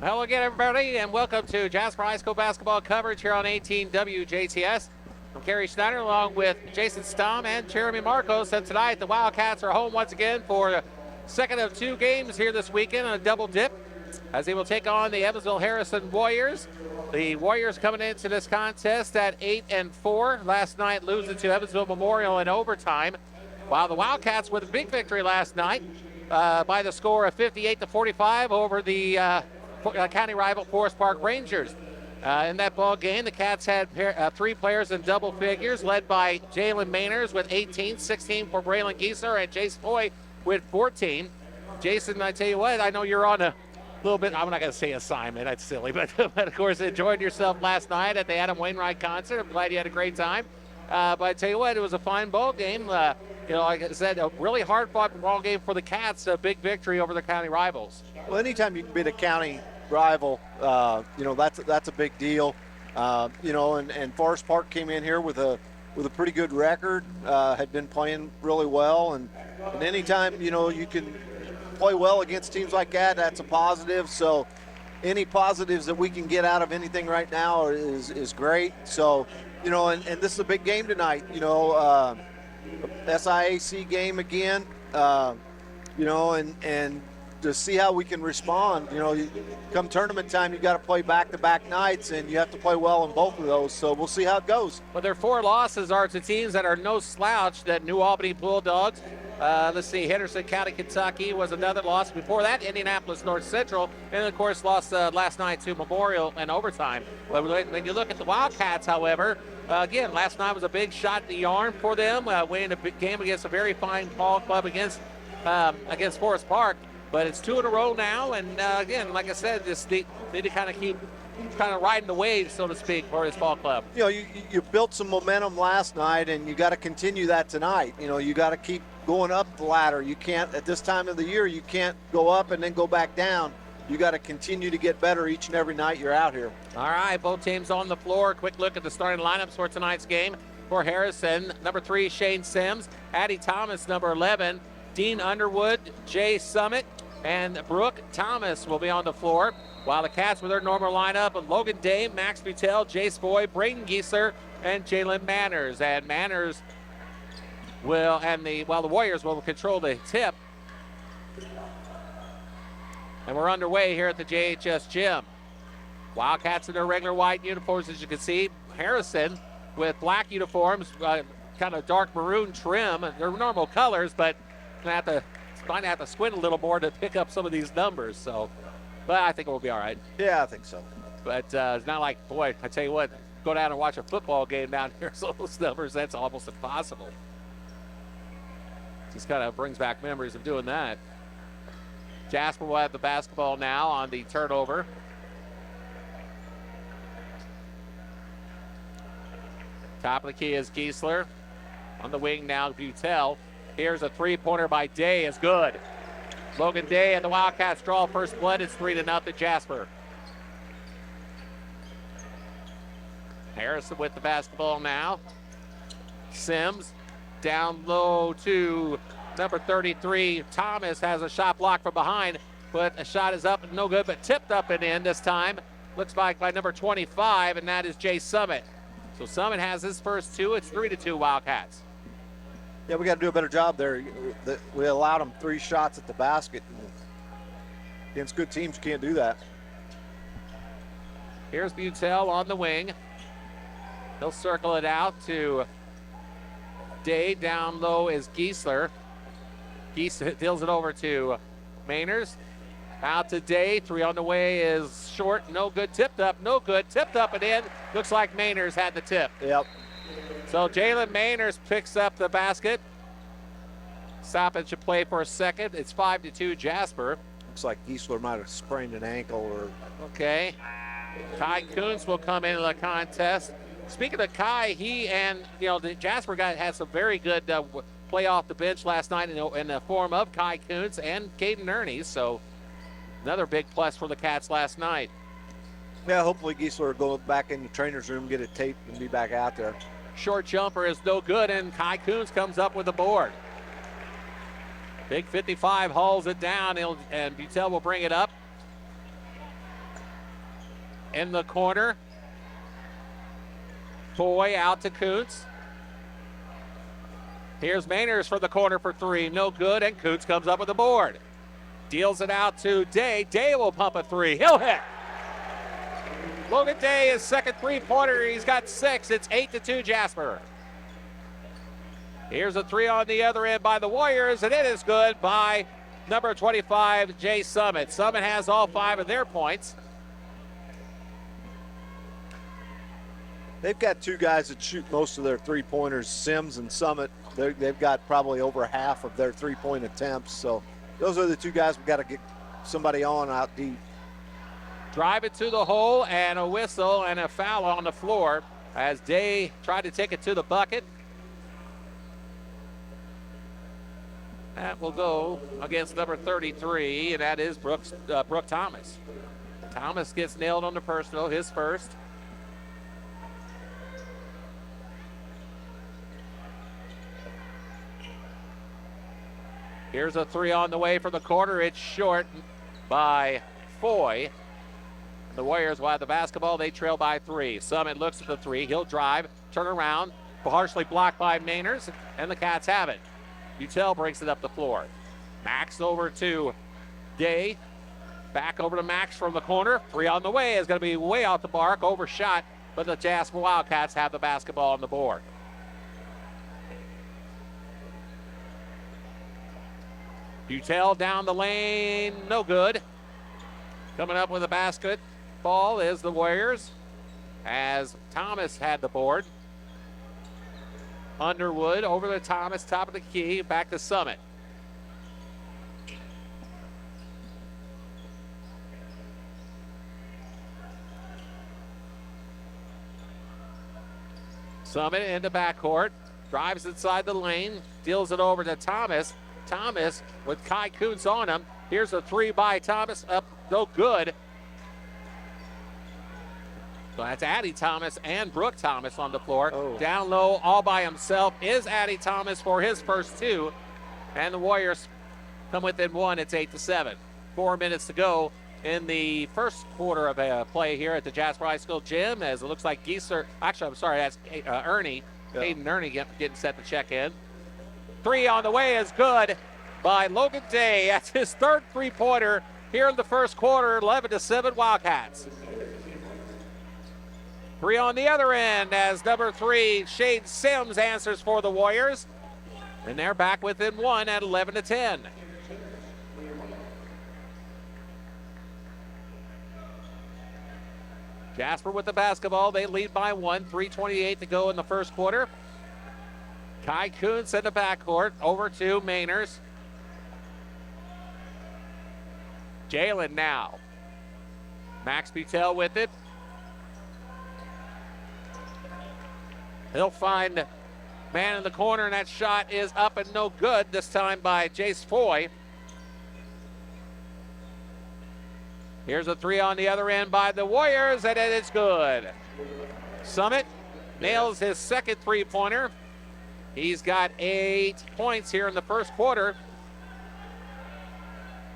Hello again, everybody, and welcome to Jasper High School basketball coverage here on 18 WJTS. I'm Carey Schneider along with Jason Stamm and Jeremy Marcos. And tonight, the Wildcats are home once again for the second of two games here this weekend on a double dip as they will take on the Evansville Harrison Warriors. The Warriors coming into this contest at 8-4. Last night, losing to Evansville Memorial in overtime, while the Wildcats with a big victory last night by the score of 58-45 over the county rival Forest Park Rangers. In that ball game, the Cats had three players in double figures, led by Jalen Mainers with 18, 16 for Braylon Gieser, and Jace Foy with 14. Jason, I tell you what, I know you're on a little bit, I'm not going to say assignment, that's silly, but of course, enjoyed yourself last night at the Adam Wainwright concert. I'm glad you had a great time. But I tell you what, it was a fine ball game. Like I said, a really hard-fought ball game for the Cats, a big victory over the county rivals. Well, anytime you can beat a county rival, that's a big deal. And Forest Park came in here with a pretty good record, had been playing really well, and anytime you can play well against teams like that, that's a positive. So any positives that we can get out of anything right now is great. So and this is a big game tonight. SIAC game again. And to see how we can respond. Come tournament time, you got to play back-to-back nights, and you have to play well in both of those. So we'll see how it goes. But their four losses are to teams that are no slouch. That New Albany Bulldogs. Let's see, Henderson County, Kentucky was another loss. Before that, Indianapolis North Central, and of course lost last night to Memorial in overtime. But when you look at the Wildcats, however, again, last night was a big shot in the arm for them, winning a big game against a very fine ball club against Forest Park. But it's two in a row now, and again, like I said, just need to kind of keep riding the wave, so to speak, for this ball club. You built some momentum last night, and you got to continue that tonight. You got to keep going up the ladder. You can't, at this time of the year, you can't go up and then go back down. You got to continue to get better each and every night you're out here. All right, both teams on the floor. Quick look at the starting lineups for tonight's game. For Harrison, number 3, Shane Sims, Addie Thomas, number 11, Dean Underwood, Jay Summit, and Brooke Thomas will be on the floor, while the Cats with their normal lineup of Logan Day, Max Butel, Jace Foy, Braden Gieser, and Jalen Manners. And Manners the Warriors will control the tip. And we're underway here at the JHS gym. Wildcats in their regular white uniforms, as you can see. Harrison with black uniforms, kind of dark maroon trim. They're normal colors, but might have to squint a little more to pick up some of these numbers. But I think it will be all right. Yeah, I think so. But it's not like, boy, I tell you what, go down and watch a football game down here, so those numbers, that's almost impossible. Just kind of brings back memories of doing that. Jasper will have the basketball now on the turnover. Top of the key is Giesler. On the wing now, Butel. Here's a three-pointer by Day, is good. Logan Day and the Wildcats draw first blood. It's 3-0 Jasper. Harrison with the basketball now. Sims down low to number 33. Thomas has a shot blocked from behind, but a shot is up and no good, but tipped up and in this time. Looks like by number 25, and that is Jay Summit. So Summit has his first two. It's 3-2 Wildcats. Yeah, we got to do a better job there. We allowed them 3 shots at the basket. Against good teams, you can't do that. Here's Butel on the wing. He'll circle it out to Day. Down low is Giesler. Giesler deals it over to Mainers. Out to Day. 3 on the way is short. No good. Tipped up. No good. Tipped up and in. Looks like Mainers had the tip. Yep. So Jalen Mainers picks up the basket. Stoppage to play for a second. It's 5-2 Jasper. Looks like Giesler might have sprained an ankle or. Okay. Kai Kuntz will come into the contest. Speaking of Kai, he and the Jasper guy had some very good play off the bench last night in the form of Kai Kuntz and Caden Ernie. So another big plus for the Cats last night. Yeah, hopefully Giesler will go back in the trainer's room, get it taped, and be back out there. Short jumper is no good, and Kai Kuntz comes up with the board. Big 55 hauls it down, and Butel will bring it up. in the corner. Foy out to Kuntz. Here's Mainers for the corner for three. No good, and Kuntz comes up with the board. Deals it out to Day. Day will pump a three. He'll hit. Logan Day, his second three-pointer. He's got 6. It's 8-2 Jasper. Here's a three on the other end by the Warriors, and it is good by number 25, Jay Summit. Summit has all 5 of their points. They've got 2 guys that shoot most of their three-pointers, Sims and Summit. They've got probably over half of their three-point attempts. So those are the 2 guys we've got to get somebody on out deep. Drive it to the hole, and a whistle and a foul on the floor as Day tried to take it to the bucket. That will go against number 33, and that is Brooke Thomas. Thomas gets nailed on the personal, his first. Here's a three on the way from the corner. It's short by Foy. The Warriors will have the basketball. They trail by 3. Summit looks at the three. He'll drive, turn around, partially blocked by Mainers, and the Cats have it. Butel brings it up the floor. Max over to Day. Back over to Max from the corner. 3 on the way is going to be way off the mark. Overshot, but the Jasper Wildcats have the basketball on the board. Butel down the lane, no good. Coming up with a basketball is the Warriors, as Thomas had the board. Underwood over to Thomas, top of the key, back to Summit. Summit into backcourt, drives inside the lane, deals it over to Thomas. Thomas with Kai Kuntz on him. Here's a three by Thomas, up, no good. So that's Addie Thomas and Brooke Thomas on the floor. Oh. Down low, all by himself, is Addie Thomas for his first 2. And the Warriors come within 1. It's 8-7. 4 minutes to go in the first quarter of play here at the Jasper High School gym, as it looks like Gieser, actually, I'm sorry, that's Ernie. Yeah. Hayden Ernie getting set to check in. 3 on the way is good by Logan Day. That's his third three-pointer here in the first quarter. 11-7 Wildcats. 3 on the other end as number 3, Shade Sims, answers for the Warriors. And they're back within 1 at 11-10. Jasper with the basketball. They lead by 1. 3:28 to go in the first quarter. Kai Kuntz in the backcourt, over to Mainers. Jalen now. Max Butel with it. He'll find man in the corner, and that shot is up and no good, this time by Jace Foy. Here's a 3 on the other end by the Warriors, and it is good. Summit nails his second three-pointer. He's got 8 points here in the first quarter.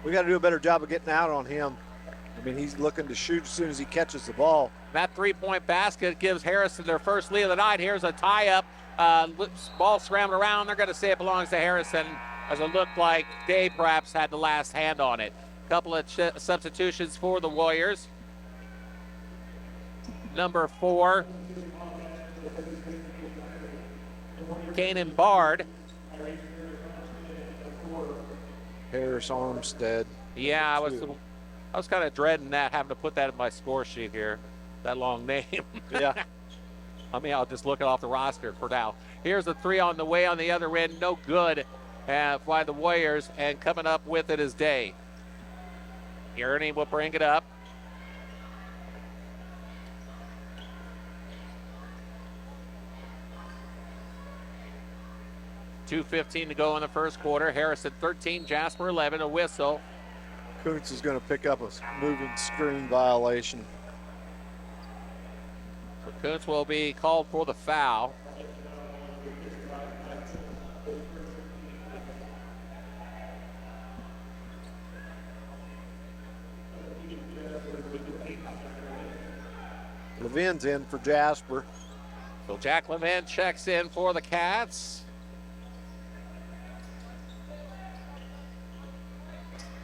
We got to do a better job of getting out on him. I mean, he's looking to shoot as soon as he catches the ball. That three-point basket gives Harrison their first lead of the night. Here's a tie-up. Ball scrambled around. They're going to say it belongs to Harrison, as it looked like Day perhaps had the last hand on it. Couple of substitutions for the Warriors. Number 4, Kanan Bard. Harris Armstead. Yeah, I was kind of dreading that, having to put that in my score sheet here. That long name. Yeah. I mean, I'll just look it off the roster for now. Here's a 3 on the way on the other end. No good by the Warriors, and coming up with it is Day. Ernie will bring it up. .2:15 to go in the first quarter. Harrison 13, Jasper 11, a whistle. Kuntz is going to pick up a moving screen violation. So Kuntz will be called for the foul. Levin's in for Jasper. So Jack Levin checks in for the Cats.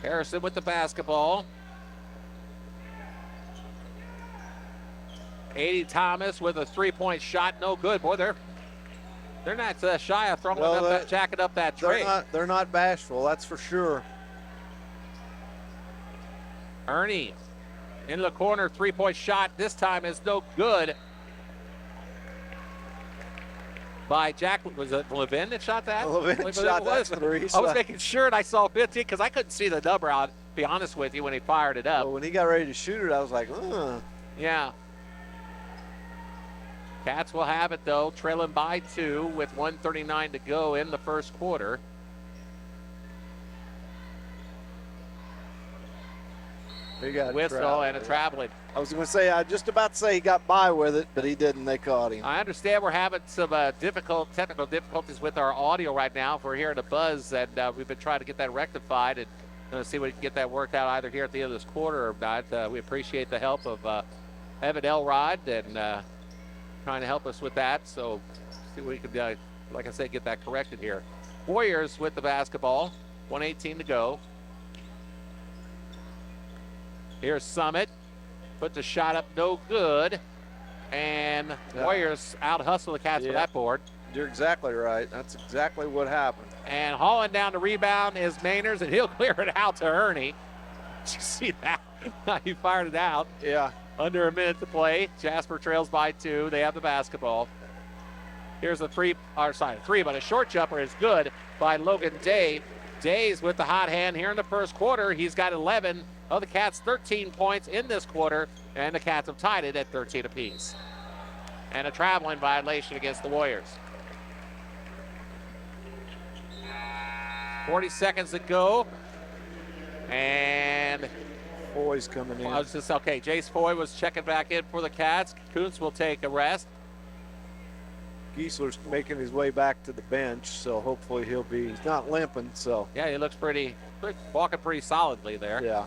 Harrison with the basketball. 80 Thomas with a three-point shot, no good. Boy, they're not shy of throwing jacking up that tree. They're not bashful, that's for sure. Ernie into the corner, three-point shot. This time is no good. By Jack, was it Levin that shot that? Levin shot that three. I was making sure, and I saw 15 because I couldn't see the number. I'll be honest with you when he fired it up. Well, when he got ready to shoot it, I was like, Yeah. Cats will have it though, trailing by 2 with 1:39 to go in the first quarter. He got whistle and a traveling. I was going to say, I just about to say he got by with it, but he didn't. They caught him. I understand we're having some technical difficulties with our audio right now. We're hearing a buzz, and we've been trying to get that rectified and see if we can get that worked out either here at the end of this quarter or not. We appreciate the help of Evan Elrod and trying to help us with that. So see if we can, like I said, get that corrected here. Warriors with the basketball, 1:18 to go. Here's Summit. Put the shot up, no good. And Warriors out-hustle the Cats for that board. You're exactly right. That's exactly what happened. And hauling down the rebound is Mainers, and he'll clear it out to Ernie. Did you see that? He fired it out. Yeah. Under a minute to play. Jasper trails by 2. They have the basketball. Here's a three, but a short jumper is good by Logan Day. Day's with the hot hand here in the first quarter. He's got 11 of the Cats, 13 points in this quarter, and the Cats have tied it at 13 apiece. And a traveling violation against the Warriors. 40 seconds to go. And Foy's coming in. Jace Foy was checking back in for the Cats. Kuntz will take a rest. Giesler's making his way back to the bench, so hopefully he's not limping, so. Yeah, he looks walking pretty solidly there. Yeah.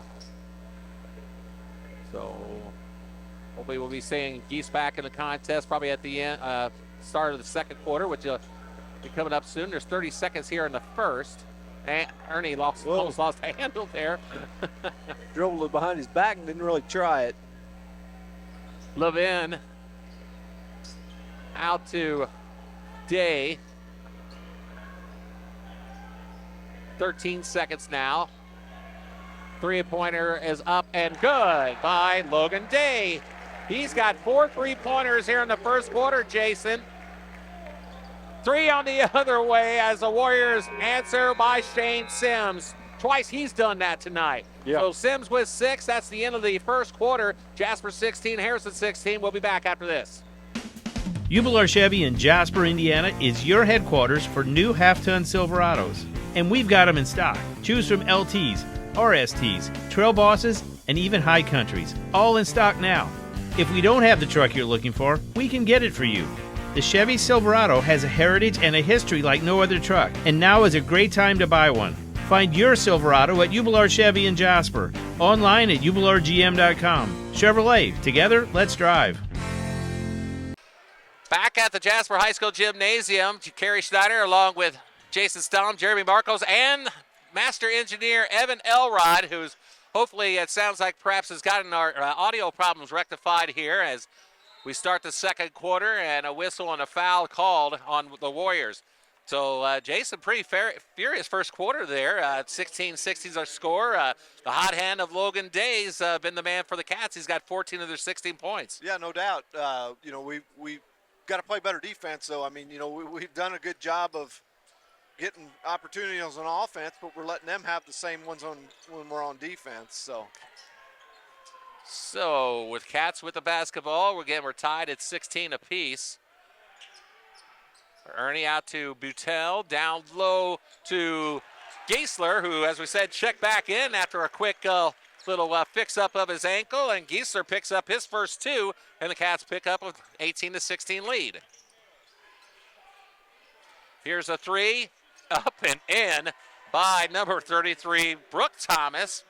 So hopefully we'll be seeing Geese back in the contest probably at the end, start of the second quarter, which will be coming up soon. There's 30 seconds here in the first. And Ernie almost lost a handle there. Dribbled it behind his back and didn't really try it. Levin out to Day. 13 seconds now. Three-pointer is up and good by Logan Day. He's got 4 three-pointers here in the first quarter, Jason. 3 on the other way as the Warriors answer by Shane Sims. Twice he's done that tonight. Yep. So Sims with 6. That's the end of the first quarter. Jasper 16, Harrison 16. We'll be back after this. Jubilar Chevy in Jasper, Indiana is your headquarters for new half-ton Silverados. And we've got them in stock. Choose from LTs, RSTs, Trail Bosses, and even High Countries. All in stock now. If we don't have the truck you're looking for, we can get it for you. The Chevy Silverado has a heritage and a history like no other truck, and now is a great time to buy one. Find your Silverado at Jubilar Chevy in Jasper. Online at jubilargm.com. Chevrolet, together, let's drive. Back at the Jasper High School Gymnasium, Carey Schneider along with Jason Stamm, Jeremy Marcos, and Master Engineer Evan Elrod, who's hopefully, it sounds like perhaps has gotten our audio problems rectified here as we start the second quarter, and a whistle and a foul called on the Warriors. So, Jason, pretty furious first quarter there. 16-16 is our score. The hot hand of Logan Day's been the man for the Cats. He's got 14 of their 16 points. Yeah, no doubt. We've got to play better defense, though. I mean, we've done a good job of getting opportunities on offense, but we're letting them have the same ones when we're on defense, So with Cats with the basketball, we're tied at 16 apiece. Ernie out to Butel, down low to Giesler, who, as we said, checked back in after a quick little fix-up of his ankle, and Giesler picks up his first 2, and the Cats pick up a 18-16 lead. Here's a 3, up and in by number 33, Brooke Thomas.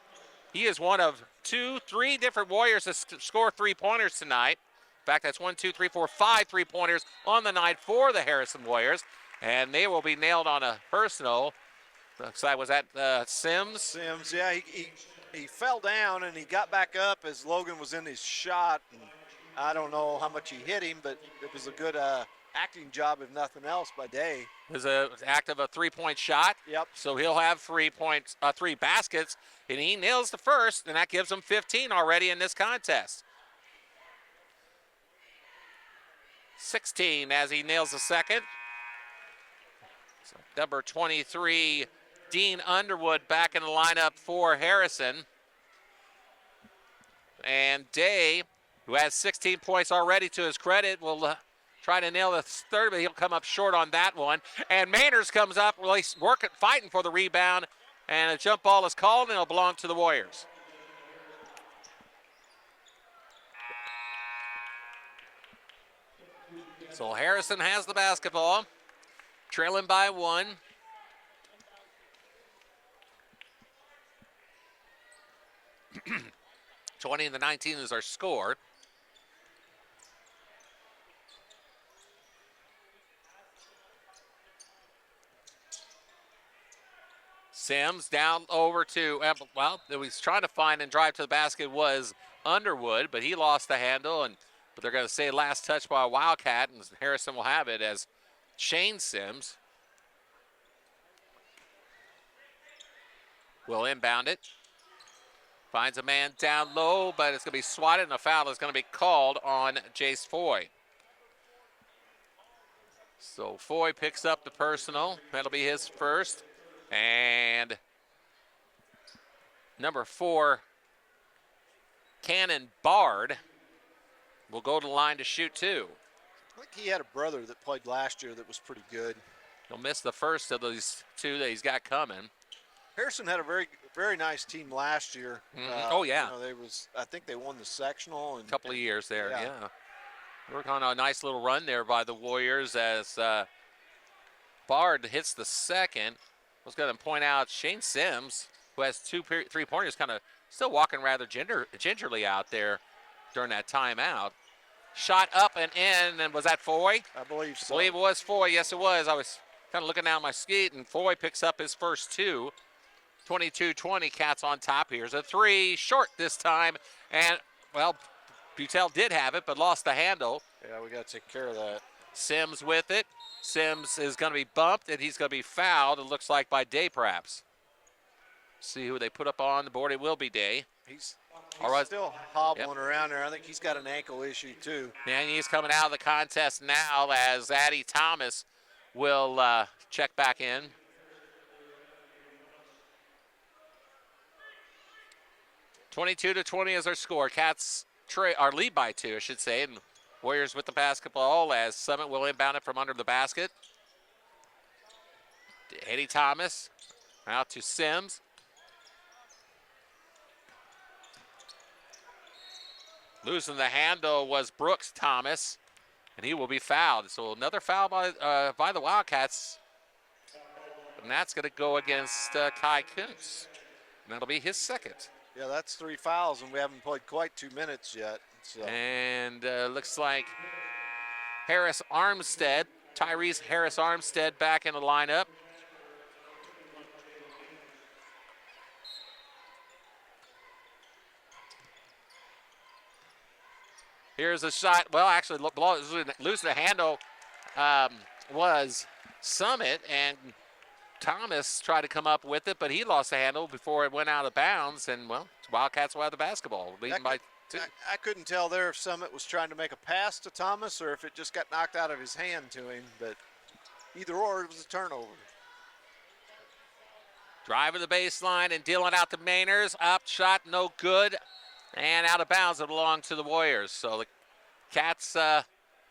He is one of 3 different Warriors to score 3-pointers tonight. fact, that's 1, 2, 3, 4, 5 3-pointers on the night for the Harrison Warriors. And they will be nailed on a personal. So was that Sims? Sims, yeah, he fell down and he got back up as Logan was in his shot. And I don't know how much he hit him, but it was a good acting job, if nothing else, by Day. It was an act of a 3-point shot. Yep. So he'll have 3 baskets, and he nails the first, and that gives him 15 already in this contest. 16 as he nails the second. So number 23, Dean Underwood, back in the lineup for Harrison. And Day, who has 16 points already to his credit, will try to nail the third, but he'll come up short on that one. And Mainers comes up, really fighting for the rebound, and a jump ball is called, and it'll belong to the Warriors. So Harrison has the basketball, trailing by 1. (20-19) is our score. Sims down over to, well, he was trying to find and drive to the basket was Underwood, but he lost the handle, but they're going to say last touch by a Wildcat, and Harrison will have it as Shane Sims will inbound it. Finds a man down low, but it's going to be swatted, and a foul is going to be called on Jace Foy. So Foy picks up the personal. That'll be his first. And number 4, Cannon Bard, will go to the line to shoot 2. I think he had a brother that played last year that was pretty good. He'll miss the first of these 2 that he's got coming. Harrison had a very nice team last year. Oh, yeah. I think they won the sectional. A couple of years there, yeah. Work on a nice little run there by the Warriors as Bard hits the second. I was going to point out Shane Sims, who has 2 3-pointers, kind of still walking rather gingerly out there during that timeout. Shot up and in, and was that Foy? I believe so. I believe it was Foy. Yes, it was. I was kind of looking down my skeet, and Foy picks up his first 2. 22-20, Cats on top. Here's a 3, short this time, and, well, Butel did have it, but lost the handle. Yeah, we got to take care of that. Sims with it. Sims is going to be bumped, and he's going to be fouled, it looks like, by Day, perhaps. See who they put up on the board. It will be Day. He's All right. still hobbling around there. I think he's got an ankle issue, too. And he's coming out of the contest now as Addie Thomas will check back in. (22-20) is our score. Cats are lead by 2, I should say. And Warriors with the basketball as Summit will inbound it from under the basket. Eddie Thomas out to Sims. Losing the handle was Brooks Thomas, and he will be fouled. So another foul by the Wildcats, and that's going to go against Kai Kuntz. And that'll be his second. Yeah, that's 3 fouls, and we haven't played quite 2 minutes yet. So. And looks like Harris Armstead, Tyrese Harris Armstead back in the lineup. Here's a shot. Well, actually, losing the handle was Summit, and Thomas tried to come up with it, but he lost the handle before it went out of bounds, and, well, Wildcats will have the basketball, leading by 2. I couldn't tell there if Summit was trying to make a pass to Thomas or if it just got knocked out of his hand to him, but either or, it was a turnover. Driving the baseline and dealing out to Mainers. Up, shot, no good. And out of bounds, it belonged to the Warriors. So the Cats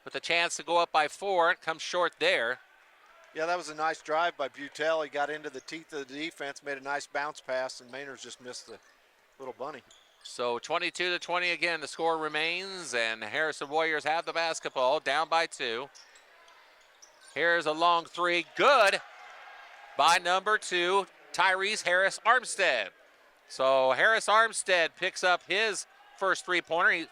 with a chance to go up by 4, comes short there. Yeah, that was a nice drive by Butel. He got into the teeth of the defense, made a nice bounce pass, and Mainers just missed the little bunny. So 22-20 again, the score remains, and the Harrison Warriors have the basketball, down by 2. Here's a long 3, good by number 2, Tyrese Harris Armstead. So Harris Armstead picks up his first 3-pointer.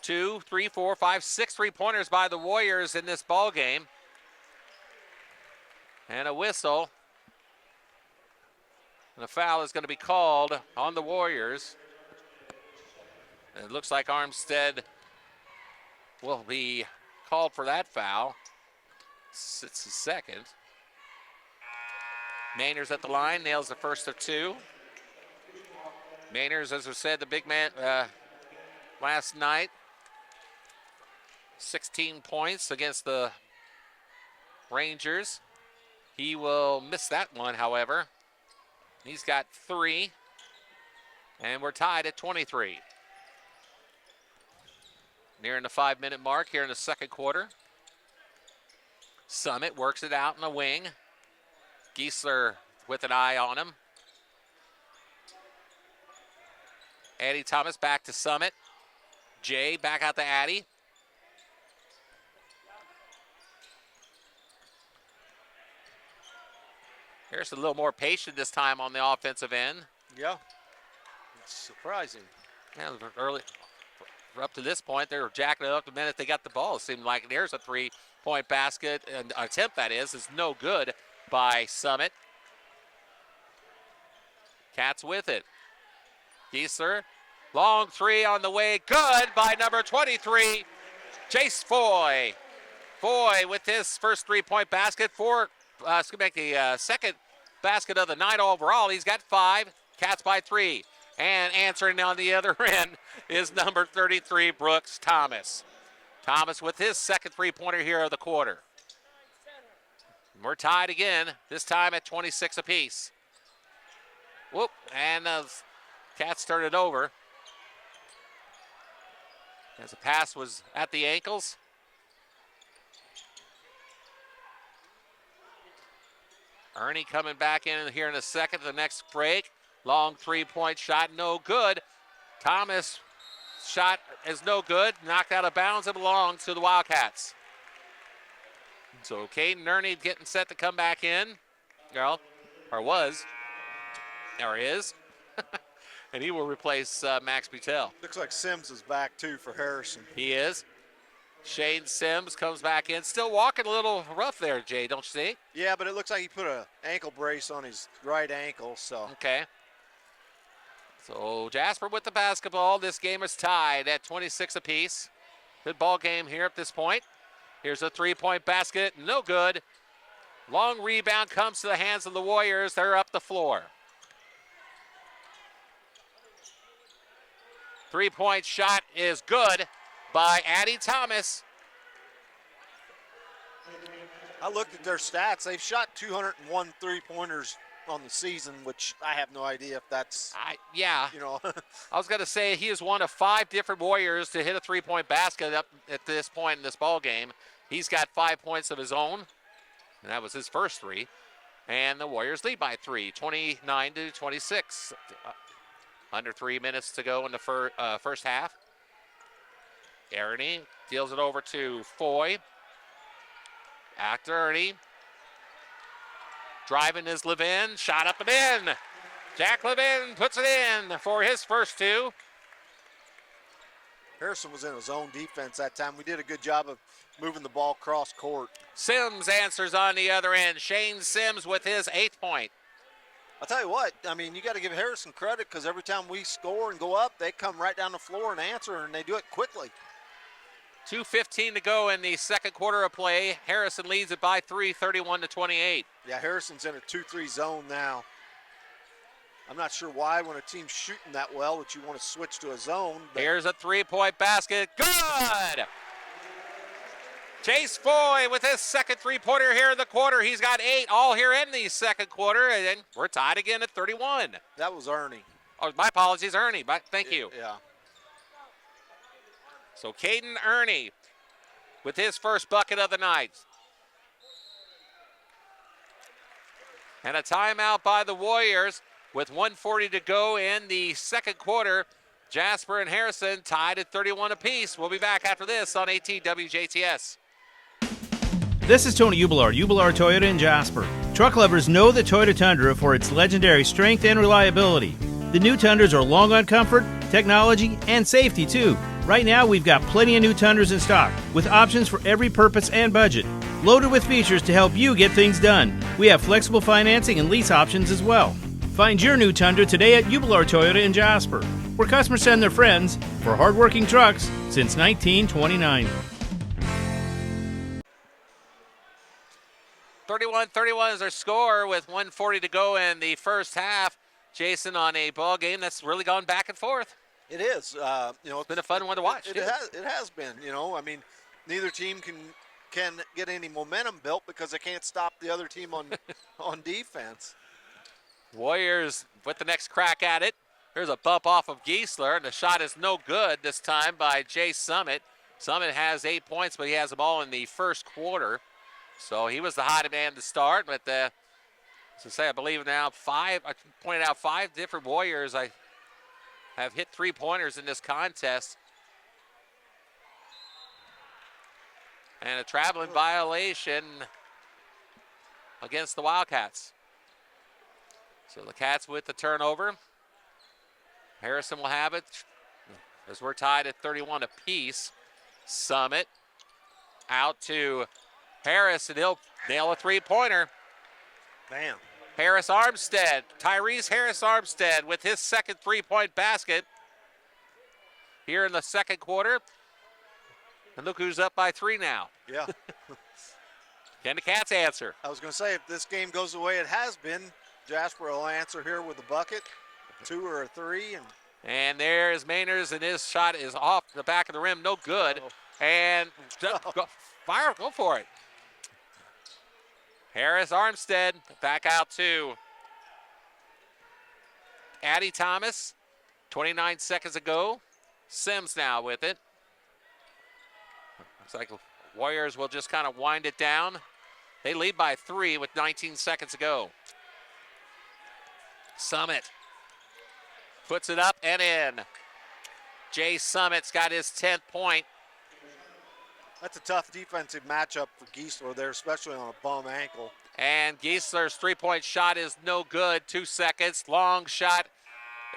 2, 3, 4, 5, 6 3-pointers by the Warriors in this ball game. And a whistle. And a foul is going to be called on the Warriors. And it looks like Armstead will be called for that foul. It's his second. Mainers at the line, nails the first of 2. Mainers, as I said, the big man last night. 16 points against the Rangers. He will miss that one, however. He's got 3. And we're tied at 23. Nearing the 5-minute mark here in the second quarter. Summit works it out in the wing. Giesler with an eye on him. Addie Thomas back to Summit. Jay back out to Addie. Here's a little more patient this time on the offensive end. Yeah, it's surprising. Yeah, early, up to this point, they were jacking it up the minute they got the ball. It seemed like there's a 3-point basket, and attempt that is no good by Summit. Cats with it. Giesler, long 3 on the way, good by number 23, Jace Foy. Foy with his first 3-point basket, the second basket of the night overall. He's got 5, Cats by 3. And answering on the other end is number 33, Brooks Thomas. Thomas with his second 3-pointer here of the quarter. We're tied again, this time at 26 apiece. Whoop, and Cats turn it over. As the pass was at the ankles. Ernie coming back in here in a second, the next break. Long 3-point shot, no good. Thomas' shot is no good. Knocked out of bounds. It belongs to the Wildcats. So Caden Ernie getting set to come back in. Well, or was. Or is. And he will replace Max Butel. Looks like Sims is back too for Harrison. He is. Shane Sims comes back in. Still walking a little rough there, Jay, don't you see? Yeah, but it looks like he put an ankle brace on his right ankle, so. Okay. So Jasper with the basketball. This game is tied at 26 apiece. Good ball game here at this point. Here's a 3-point basket, no good. Long rebound comes to the hands of the Warriors. They're up the floor. 3-point shot is good by Addie Thomas. I looked at their stats. They've shot 201 3-pointers on the season, which I have no idea if that's, yeah. you know. I was going to say he is one of 5 different Warriors to hit a 3-point basket up at this point in this ball game. He's got 5 points of his own, and that was his first 3. And the Warriors lead by 3, 29-26. Under 3 minutes to go in the first half. Ernie deals it over to Foy. Back to Ernie. Driving is Levin. Shot up and in. Jack Levin puts it in for his first 2. Harrison was in his own defense that time. We did a good job of moving the ball cross court. Sims answers on the other end. Shane Sims with his 8th point. I'll tell you what, I mean, you got to give Harrison credit because every time we score and go up, they come right down the floor and answer, and they do it quickly. 2:15 to go in the second quarter of play. Harrison leads it by 3, 31-28. Yeah, Harrison's in a 2-3 zone now. I'm not sure why when a team's shooting that well that you want to switch to a zone. Here's a 3-point basket. Good! Chase Foy with his second 3-pointer here in the quarter. He's got 8 all here in the second quarter, and then we're tied again at 31. That was Ernie. Oh, my apologies, Ernie. Thank you. Yeah. So Caden Ernie with his first bucket of the night. And a timeout by the Warriors with 1:40 to go in the second quarter. Jasper and Harrison tied at 31 apiece. We'll be back after this on 18 WJTS. This is Tony Ubelard, Ubelard Toyota in Jasper. Truck lovers know the Toyota Tundra for its legendary strength and reliability. The new Tundras are long on comfort, technology, and safety too. Right now, we've got plenty of new Tundras in stock, with options for every purpose and budget. Loaded with features to help you get things done. We have flexible financing and lease options as well. Find your new Tundra today at Jubilar Toyota in Jasper, where customers send their friends for hardworking trucks since 1929. 31-31 is our score with 1:40 to go in the first half. Jason, on a ball game that's really gone back and forth. It is. It's been a fun one to watch. It has been. I mean, neither team can get any momentum built because they can't stop the other team on on defense. Warriors with the next crack at it. There's a bump off of Giesler, and the shot is no good this time by Jay Summit. Summit has 8 points, but he has the ball in the first quarter. So he was the hot man to start, but I believe now I pointed out 5 different Warriors have hit 3-pointers in this contest. And a traveling violation against the Wildcats. So the Cats with the turnover. Harrison will have it as we're tied at 31 apiece. Summit out to Harris, and he'll nail a 3-pointer. Bam. Harris Armstead, Tyrese Harris Armstead with his second 3-point basket here in the second quarter. And look who's up by 3 now. Yeah. Can the Cats answer? I was going to say, if this game goes the way it has been, Jasper will answer here with a bucket, 2 or a 3. And there is Mainers, and his shot is off the back of the rim, no good. And go for it. Harris Armstead back out to Addie Thomas. 29 seconds ago. Sims now with it. Looks like Warriors will just kind of wind it down. They lead by 3 with 19 seconds to go. Summit puts it up and in. Jay Summit's got his 10th point. That's a tough defensive matchup for Giesler there, especially on a bum ankle. And Giesler's 3-point shot is no good. 2 seconds. Long shot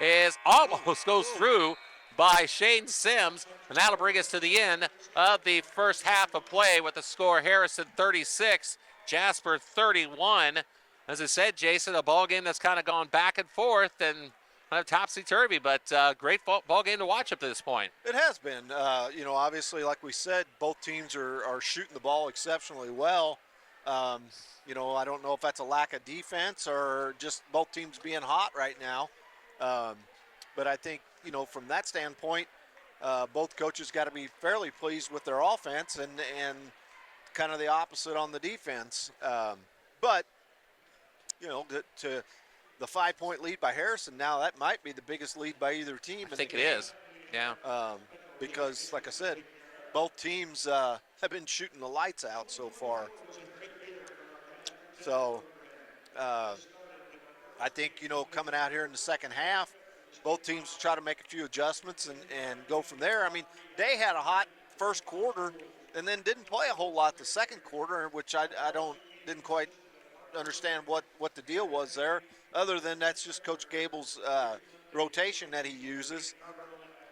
is almost goes through by Shane Sims. And that'll bring us to the end of the first half of play with the score Harrison 36, Jasper 31. As I said, Jason, a ball game that's kind of gone back and forth and kind of topsy-turvy, but great ball game to watch up to this point. It has been. Obviously, like we said, both teams are shooting the ball exceptionally well. I don't know if that's a lack of defense or just both teams being hot right now. But I think, from that standpoint, both coaches got to be fairly pleased with their offense and kind of the opposite on the defense. But to the 5-point lead by Harrison now, that might be the biggest lead by either team. I think it is, yeah. Because, like I said, both teams have been shooting the lights out so far. So I think, coming out here in the second half, both teams try to make a few adjustments and go from there. I mean, they had a hot first quarter and then didn't play a whole lot the second quarter, which I didn't quite understand what the deal was there, other than that's just Coach Gable's rotation that he uses.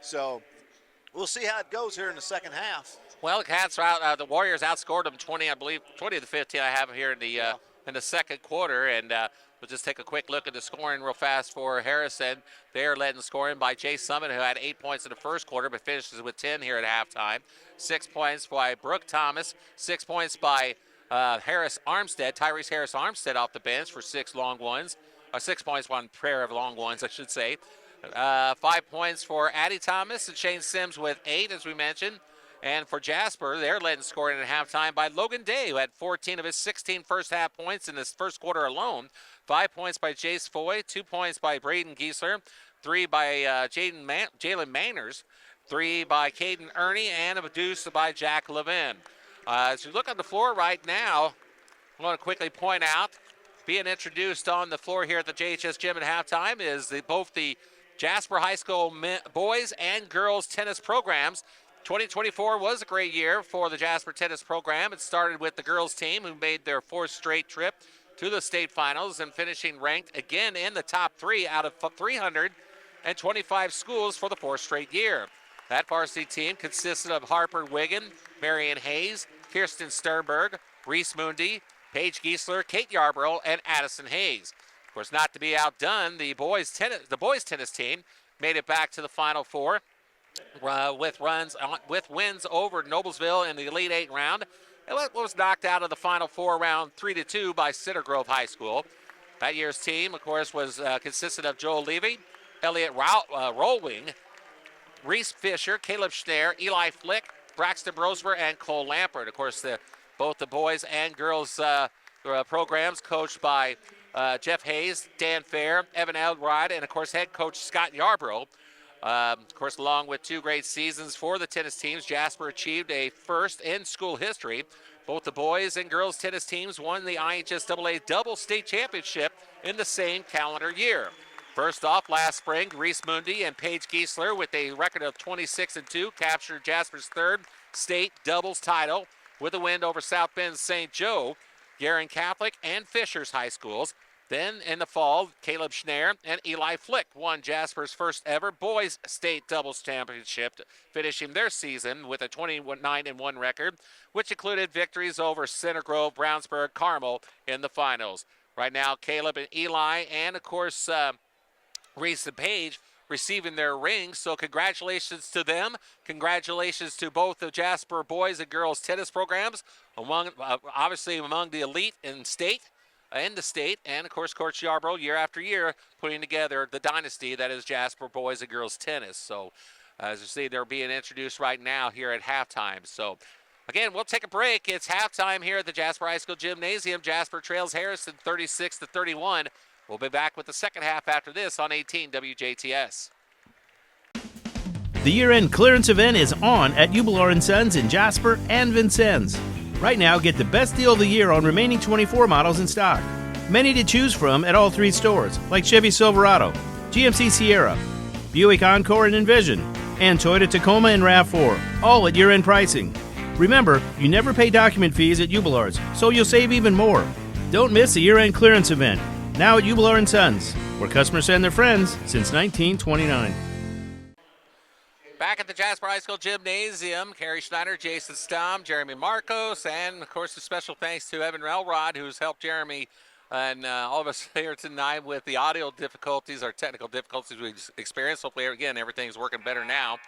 So we'll see how it goes here in the second half. Well, the Cats are out. The Warriors outscored them 20 to 15. I have here in the second quarter, and we'll just take a quick look at the scoring real fast for Harrison. They are led in scoring by Jay Summit, who had 8 points in the first quarter, but finishes with 10 here at halftime. 6 points by Brooke Thomas. 6 points by Harris Armstead, Tyrese Harris Armstead off the bench for 6 long ones. 6 points, 1 pair of long ones, I should say. 5 points for Addie Thomas and Shane Sims with 8, as we mentioned. And for Jasper, they're led in scoring at halftime by Logan Day, who had 14 of his 16 first half points in this first quarter alone. 5 points by Jace Foy, 2 points by Braden Giesler, 3 by Jalen Mainers, 3 by Caden Ernie, and a deuce by Jack Levin. As you look on the floor right now, I want to quickly point out, being introduced on the floor here at the JHS gym at halftime is both the Jasper High School boys and girls tennis programs. 2024 was a great year for the Jasper tennis program. It started with the girls team, who made their 4th straight trip to the state finals and finishing ranked again in the top 3 out of 325 schools for the 4th straight year. That varsity team consisted of Harper Wiggin, Marion Hayes, Kirsten Sternberg, Reese Mundy, Paige Giesler, Kate Yarborough, and Addison Hayes. Of course, not to be outdone, the boys tennis team made it back to the Final Four with wins over Noblesville in the Elite Eight round. And was knocked out of the Final Four round 3-2 by Cedar Grove High School. That year's team, of course, was consisted of Joel Levy, Elliot Rolwing, Reese Fisher, Caleb Schneider, Eli Flick, Braxton Rosever, and Cole Lampert. Of course, both the boys and girls programs coached by Jeff Hayes, Dan Fair, Evan Elrod, and, of course, head coach Scott Yarborough. Of course, along with 2 great seasons for the tennis teams, Jasper achieved a first in school history. Both the boys and girls tennis teams won the IHSAA double state championship in the same calendar year. First off, last spring, Reese Mundy and Paige Giesler, with a record of 26-2, captured Jasper's 3rd state doubles title with a win over South Bend St. Joe, Guerin Catholic, and Fishers High Schools. Then in the fall, Caleb Schneider and Eli Flick won Jasper's first ever boys state doubles championship, finishing their season with a 29-1 record, which included victories over Center Grove, Brownsburg, Carmel in the finals. Right now, Caleb and Eli and, of course, Reese and Paige receiving their rings, so congratulations to them. Congratulations to both the Jasper boys and girls tennis programs, obviously among the elite in the state, and, of course, Coach Yarborough, year after year, putting together the dynasty that is Jasper boys and girls tennis. So, as you see, they're being introduced right now here at halftime. So, again, we'll take a break. It's halftime here at the Jasper High School Gymnasium. Jasper trails Harrison 36-31. We'll be back with the second half after this on 18 WJTS. The year-end clearance event is on at Ubelor & Sons in Jasper and Vincennes. Right now, get the best deal of the year on remaining 24 models in stock. Many to choose from at all 3 stores, like Chevy Silverado, GMC Sierra, Buick Encore and Envision, and Toyota Tacoma and RAV4, all at year-end pricing. Remember, you never pay document fees at Ubelor's, so you'll save even more. Don't miss the year-end clearance event, now at Ubelor & Sons, where customers send their friends since 1929. Back at the Jasper High School Gymnasium, Carey Schneider, Jason Stamm, Jeremy Marcos, and, of course, a special thanks to Evan Elrod, who's helped Jeremy and all of us here tonight with the audio difficulties, or technical difficulties we experienced. Hopefully, again, everything's working better now.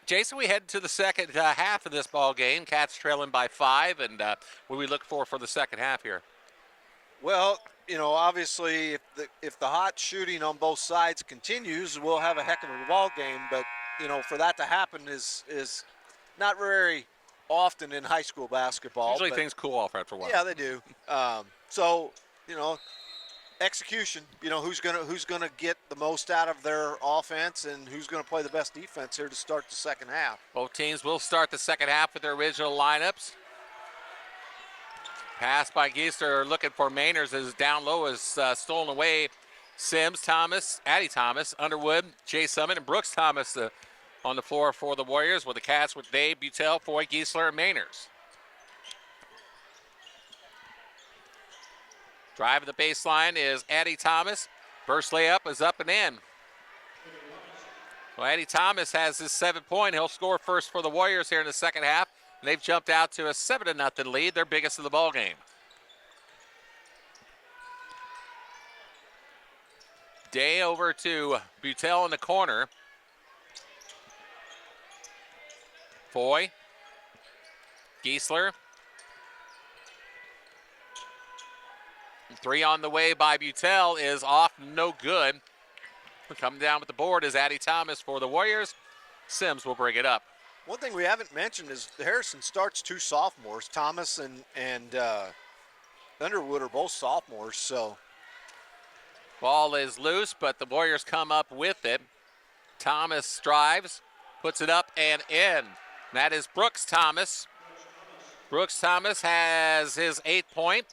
Jason, we head to the second half of this ball game. Cats trailing by 5, and what do we look for the second half here? Well, you know, obviously, if the hot shooting on both sides continues, we'll have a heck of a ball game. But, you know, for that to happen is not very often in high school basketball. Usually things cool off after a while. Yeah, they do. So, you know, execution. You know, who's gonna get the most out of their offense and who's gonna play the best defense here to start the second half. Both teams will start the second half with their original lineups. Pass by Giesler, looking for Mainers, as down low is stolen away. Sims, Thomas, Addie Thomas, Underwood, Jay Summit, and Brooks Thomas on the floor for the Warriors, with the Cats with Dave, Butel, Foy, Giesler, and Mainers. Drive of the baseline is Addie Thomas. First layup is up and in. Well, Addie Thomas has his 7-point. He'll score first for the Warriors here in the second half. And they've jumped out to a 7-0 lead, their biggest of the ball game. Day over to Butel in the corner. Foy, Giesler. 3 on the way by Butel is off, no good. Coming down with the board is Addie Thomas for the Warriors. Sims will bring it up. One thing we haven't mentioned is Harrison starts 2 sophomores. Thomas and Underwood are both sophomores. So ball is loose, but the Warriors come up with it. Thomas drives, puts it up and in. That is Brooks Thomas. Brooks Thomas has his 8-point.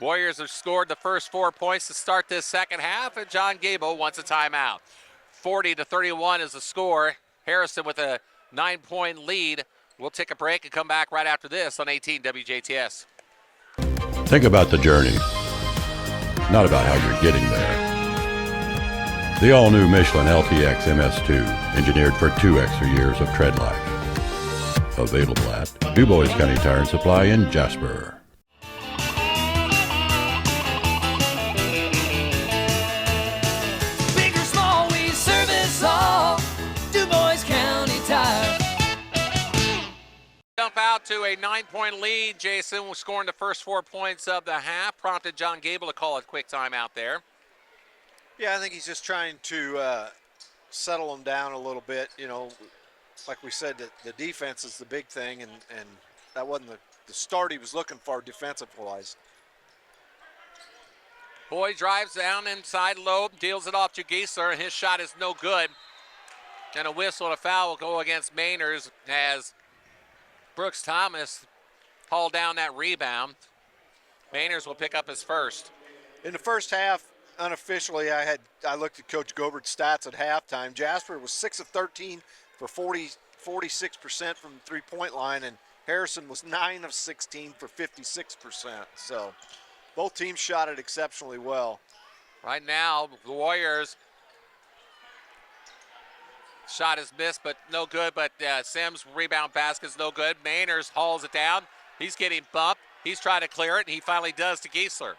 Warriors have scored the first 4 points to start this second half, and John Gable wants a timeout. 40-31 is the score. Harrison with a 9-point lead. We'll take a break and come back right after this on 18 WJTS. Think about the journey, not about how you're getting there. The all-new Michelin LTX MS2, engineered for 2 extra years of tread life. Available at Du Bois County Tire and Supply in Jasper. Big or small, we service all. Du Bois County Tire. Jump out to a 9-point lead. Jason was scoring the first 4 points of the half. Prompted John Gable to call a quick timeout there. Yeah, I think he's just trying to settle them down a little bit. You know, like we said, the defense is the big thing, and that wasn't the start he was looking for defensive-wise. Boyd drives down inside low, deals it off to Giesler, and his shot is no good. And a whistle and a foul will go against Mainers as Brooks Thomas hauled down that rebound. Mainers will pick up his first. In the first half, unofficially, I looked at Coach Gobert's stats at halftime. Jasper was 6 of 13 for 46% from the three-point line, and Harrison was 9 of 16 for 56%. So both teams shot it exceptionally well. Right now, the Warriors shot is missed, but no good. But Sims' rebound basket's no good. Mainers hauls it down. He's getting bumped. He's trying to clear it, and he finally does to Giesler.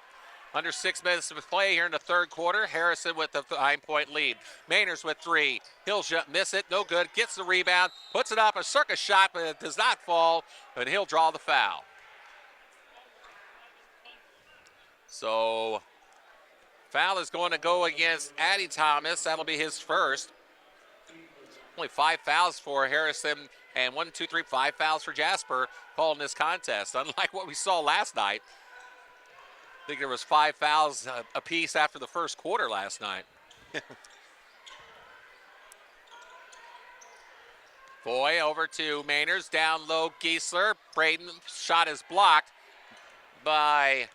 Under 6 minutes of play here in the third quarter. Harrison with the 9-point lead. Mainers with 3. He'll miss it. No good. Gets the rebound. Puts it up. A circus shot, but it does not fall. And he'll draw the foul. So, foul is going to go against Addy Thomas. That'll be his first. Only 5 fouls for Harrison. And 5 fouls for Jasper called in this contest. Unlike what we saw last night. I think there was 5 fouls apiece after the first quarter last night. Boy over to Mainers, down low Giesler. Braden shot is blocked by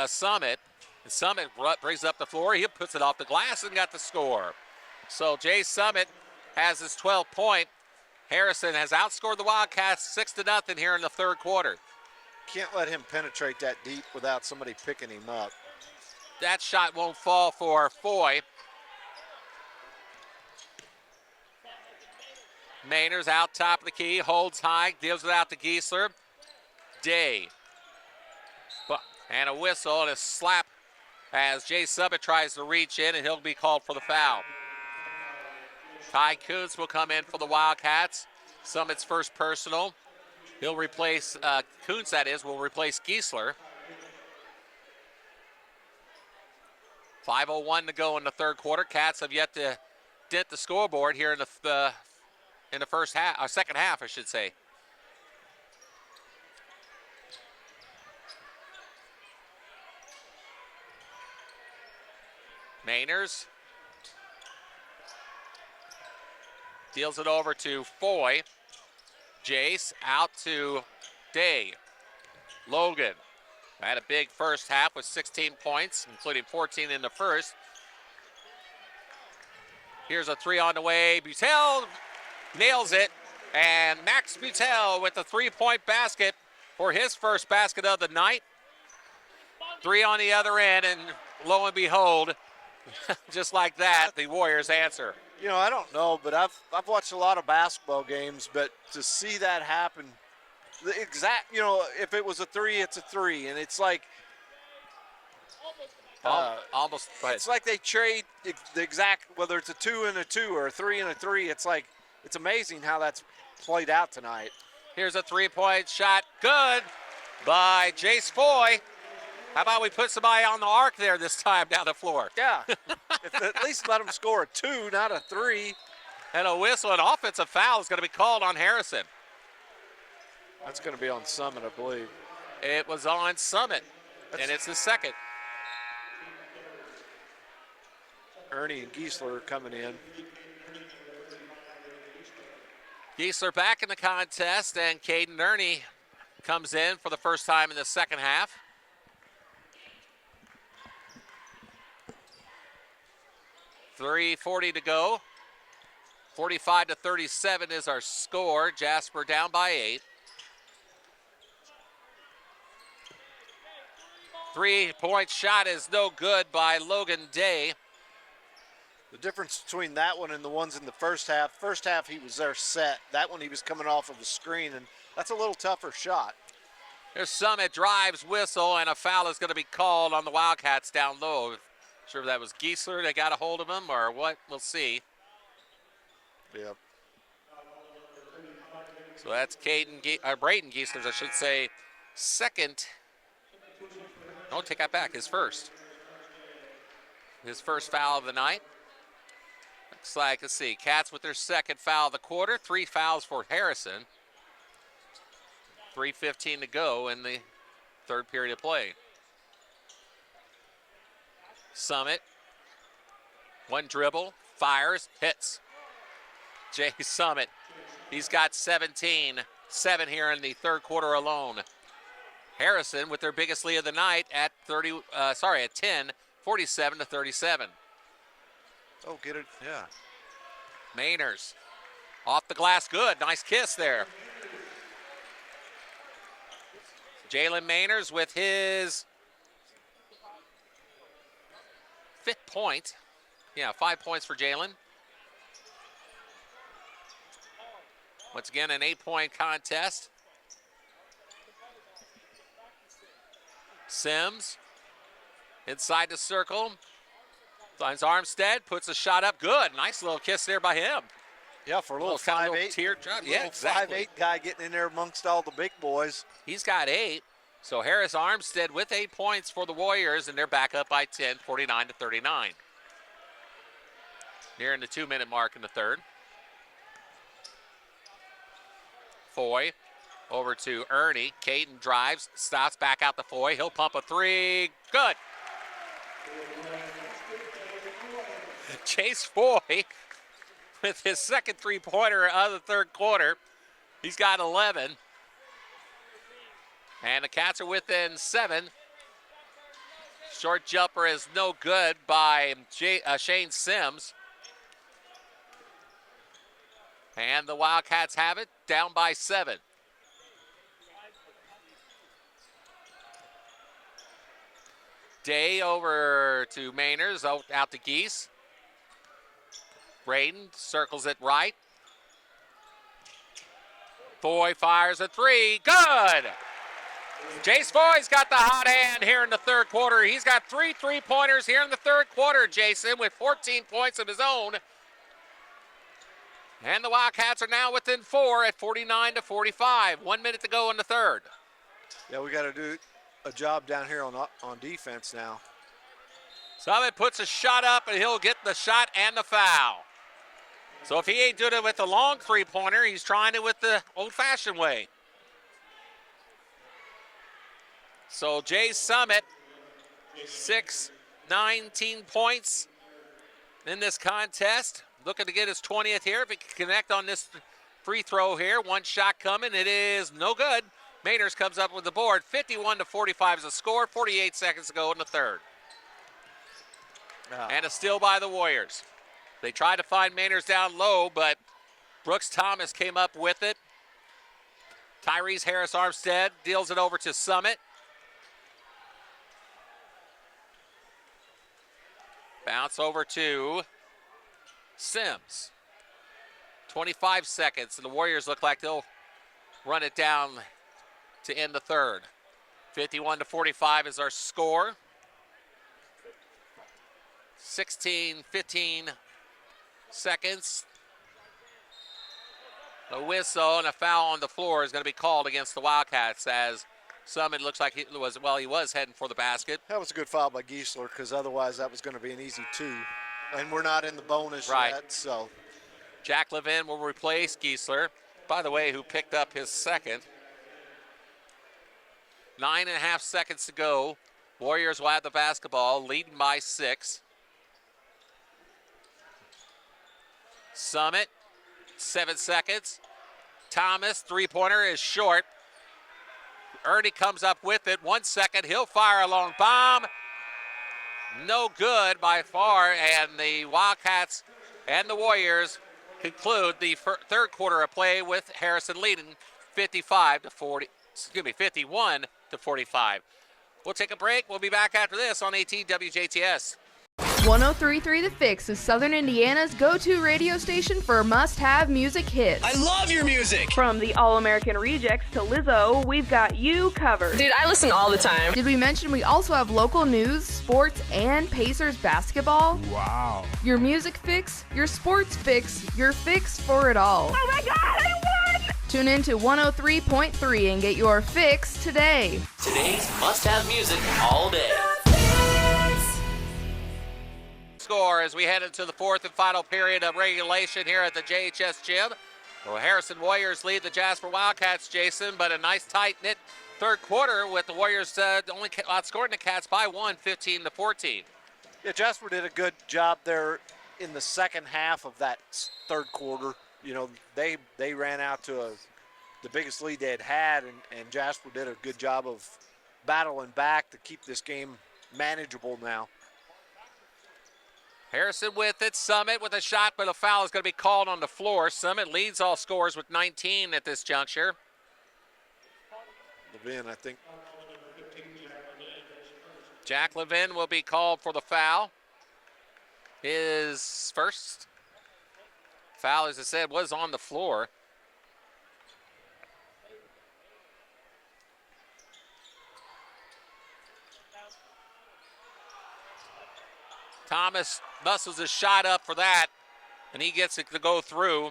Summit. And Summit brings up the floor. He puts it off the glass and got the score. So Jay Summit has his 12th point. Harrison has outscored the Wildcats 6-0 here in the third quarter. Can't let him penetrate that deep without somebody picking him up. That shot won't fall for Foy. Mainers out top of the key, holds high, gives it out to Giesler. Day. And a whistle and a slap as Jay Summit tries to reach in, and he'll be called for the foul. Ty Kuntz will come in for the Wildcats. Summit's first personal. He'll replace, Kuntz that is, will replace Giesler. 5:01 to go in the third quarter. Cats have yet to dent the scoreboard here in the first half, or second half, I should say. Mainers deals it over to Foy. Jace out to Day. Logan had a big first half with 16 points, including 14 in the first. Here's a 3 on the way. Butel nails it. And Max Butel with the 3-point basket for his first basket of the night. 3 on the other end, and lo and behold, just like that, the Warriors answer. You know, I don't know, but I've watched a lot of basketball games, but to see that happen, the exact, you know, if it was a 3, it's a 3, and it's like almost. It's like they trade the exact, whether it's a 2 and a 2 or a 3 and a 3. It's like, it's amazing how that's played out tonight. Here's a 3-point shot, good by Jace Foy. How about we put somebody on the arc there this time down the floor? Yeah, at least let them score a 2, not a 3. And a whistle, an offensive foul is going to be called on Harrison. That's going to be on Summit, I believe. It was on Summit, and it's the second. Ernie and Giesler are coming in. Giesler back in the contest, and Caden Ernie comes in for the first time in the second half. .340 to go. 45-37 is our score. Jasper down by 8. 3-point shot is no good by Logan Day. The difference between that one and the ones in the first half he was there set. That one he was coming off of a screen, and that's a little tougher shot. There's Summit, drives, whistle, and a foul is going to be called on the Wildcats down low. Sure if that was Giesler that got a hold of him or what, we'll see. Yep. So that's Brayden Giesler's, I should say, second. No, take that back, his first. His first foul of the night. Looks like, let's see, Cats with their second foul of the quarter. 3 fouls for Harrison. 3:15 to go in the third period of play. Summit, one dribble, fires, hits. Jay Summit, he's got 17, 7 here in the third quarter alone. Harrison with their biggest lead of the night at 10, 47 to 37. Oh, get it, yeah. Mainers, off the glass, good, nice kiss there. Jalen Mainers with his 5th point. Yeah, 5 points for Jalen. Once again, an 8-point contest. Sims inside the circle. Finds Armstead, puts a shot up. Good. Nice little kiss there by him. Yeah, for a little kind of 5'8". Teardrop. Yeah, exactly. 5'8" guy getting in there amongst all the big boys. He's got 8. So Harris Armstead with 8 points for the Warriors, and they're back up by 10, 49 to 39. Nearing the 2-minute mark in the third. Foy over to Ernie. Caden drives, stops back out to Foy. He'll pump a 3. Good. Chase Foy with his second 3-pointer of the third quarter. He's got 11. And the Cats are within 7. Short jumper is no good by Shane Sims. And the Wildcats have it, down by 7. Day over to Mainers, out to Geese. Braden circles it right. Foy fires a 3, good! Jace Foy's got the hot hand here in the third quarter. He's got 3 3-pointers here in the third quarter, Jason, with 14 points of his own. And the Wildcats are now within 4 at 49 to 45. 1 minute to go in the third. Yeah, we got to do a job down here on defense now. Summit puts a shot up, and he'll get the shot and the foul. So if he ain't doing it with the long 3-pointer, he's trying it with the old-fashioned way. So Jay Summit, 19 points in this contest. Looking to get his 20th here. If he can connect on this free throw here, one shot coming. It is no good. Mainers comes up with the board. 51 to 45 is the score. 48 seconds to go in the third. And a steal by the Warriors. They tried to find Mainers down low, but Brooks Thomas came up with it. Tyrese Harris Armstead deals it over to Summit. Bounce over to Sims. 25 seconds, and the Warriors look like they'll run it down to end the third. 51 to 45 is our score. 15 seconds. A whistle and a foul on the floor is going to be called against the Wildcats as Summit looks like he was heading for the basket. That was a good foul by Giesler because otherwise that was going to be an easy 2. And we're not in the bonus yet, so. Jack Levin will replace Giesler, by the way, who picked up his second. 9.5 seconds to go. Warriors will have the basketball, leading by 6. Summit, 7 seconds. Thomas, 3-pointer is short. Ernie comes up with it, 1 second. He'll fire a long bomb. No good by far, and the Wildcats and the Warriors conclude the third quarter of play with Harrison leading 51 to 45. We'll take a break. We'll be back after this on AT WJTS. 103.3 The Fix is Southern Indiana's go-to radio station for must-have music hits. I love your music. From the All-American Rejects to Lizzo, we've got you covered. Dude, I listen all the time. Did we mention we also have local news, sports, and Pacers basketball? Wow. Your music fix, your sports fix, your fix for it all. Oh my God, I won! Tune in to 103.3 and get your fix today. Today's must-have music all day. Score as we head into the fourth and final period of regulation here at the JHS gym. Well, Harrison Warriors lead the Jasper Wildcats, Jason, but a nice tight-knit third quarter with the Warriors only outscoring the Cats by 15-14. Yeah, Jasper did a good job there in the second half of that third quarter. You know, they ran out to the biggest lead they had, and Jasper did a good job of battling back to keep this game manageable now. Harrison with it, Summit with a shot, but a foul is going to be called on the floor. Summit leads all scorers with 19 at this juncture. Levin, I think. Jack Levin will be called for the foul. His first foul, as I said, was on the floor. Thomas muscles his shot up for that, and he gets it to go through.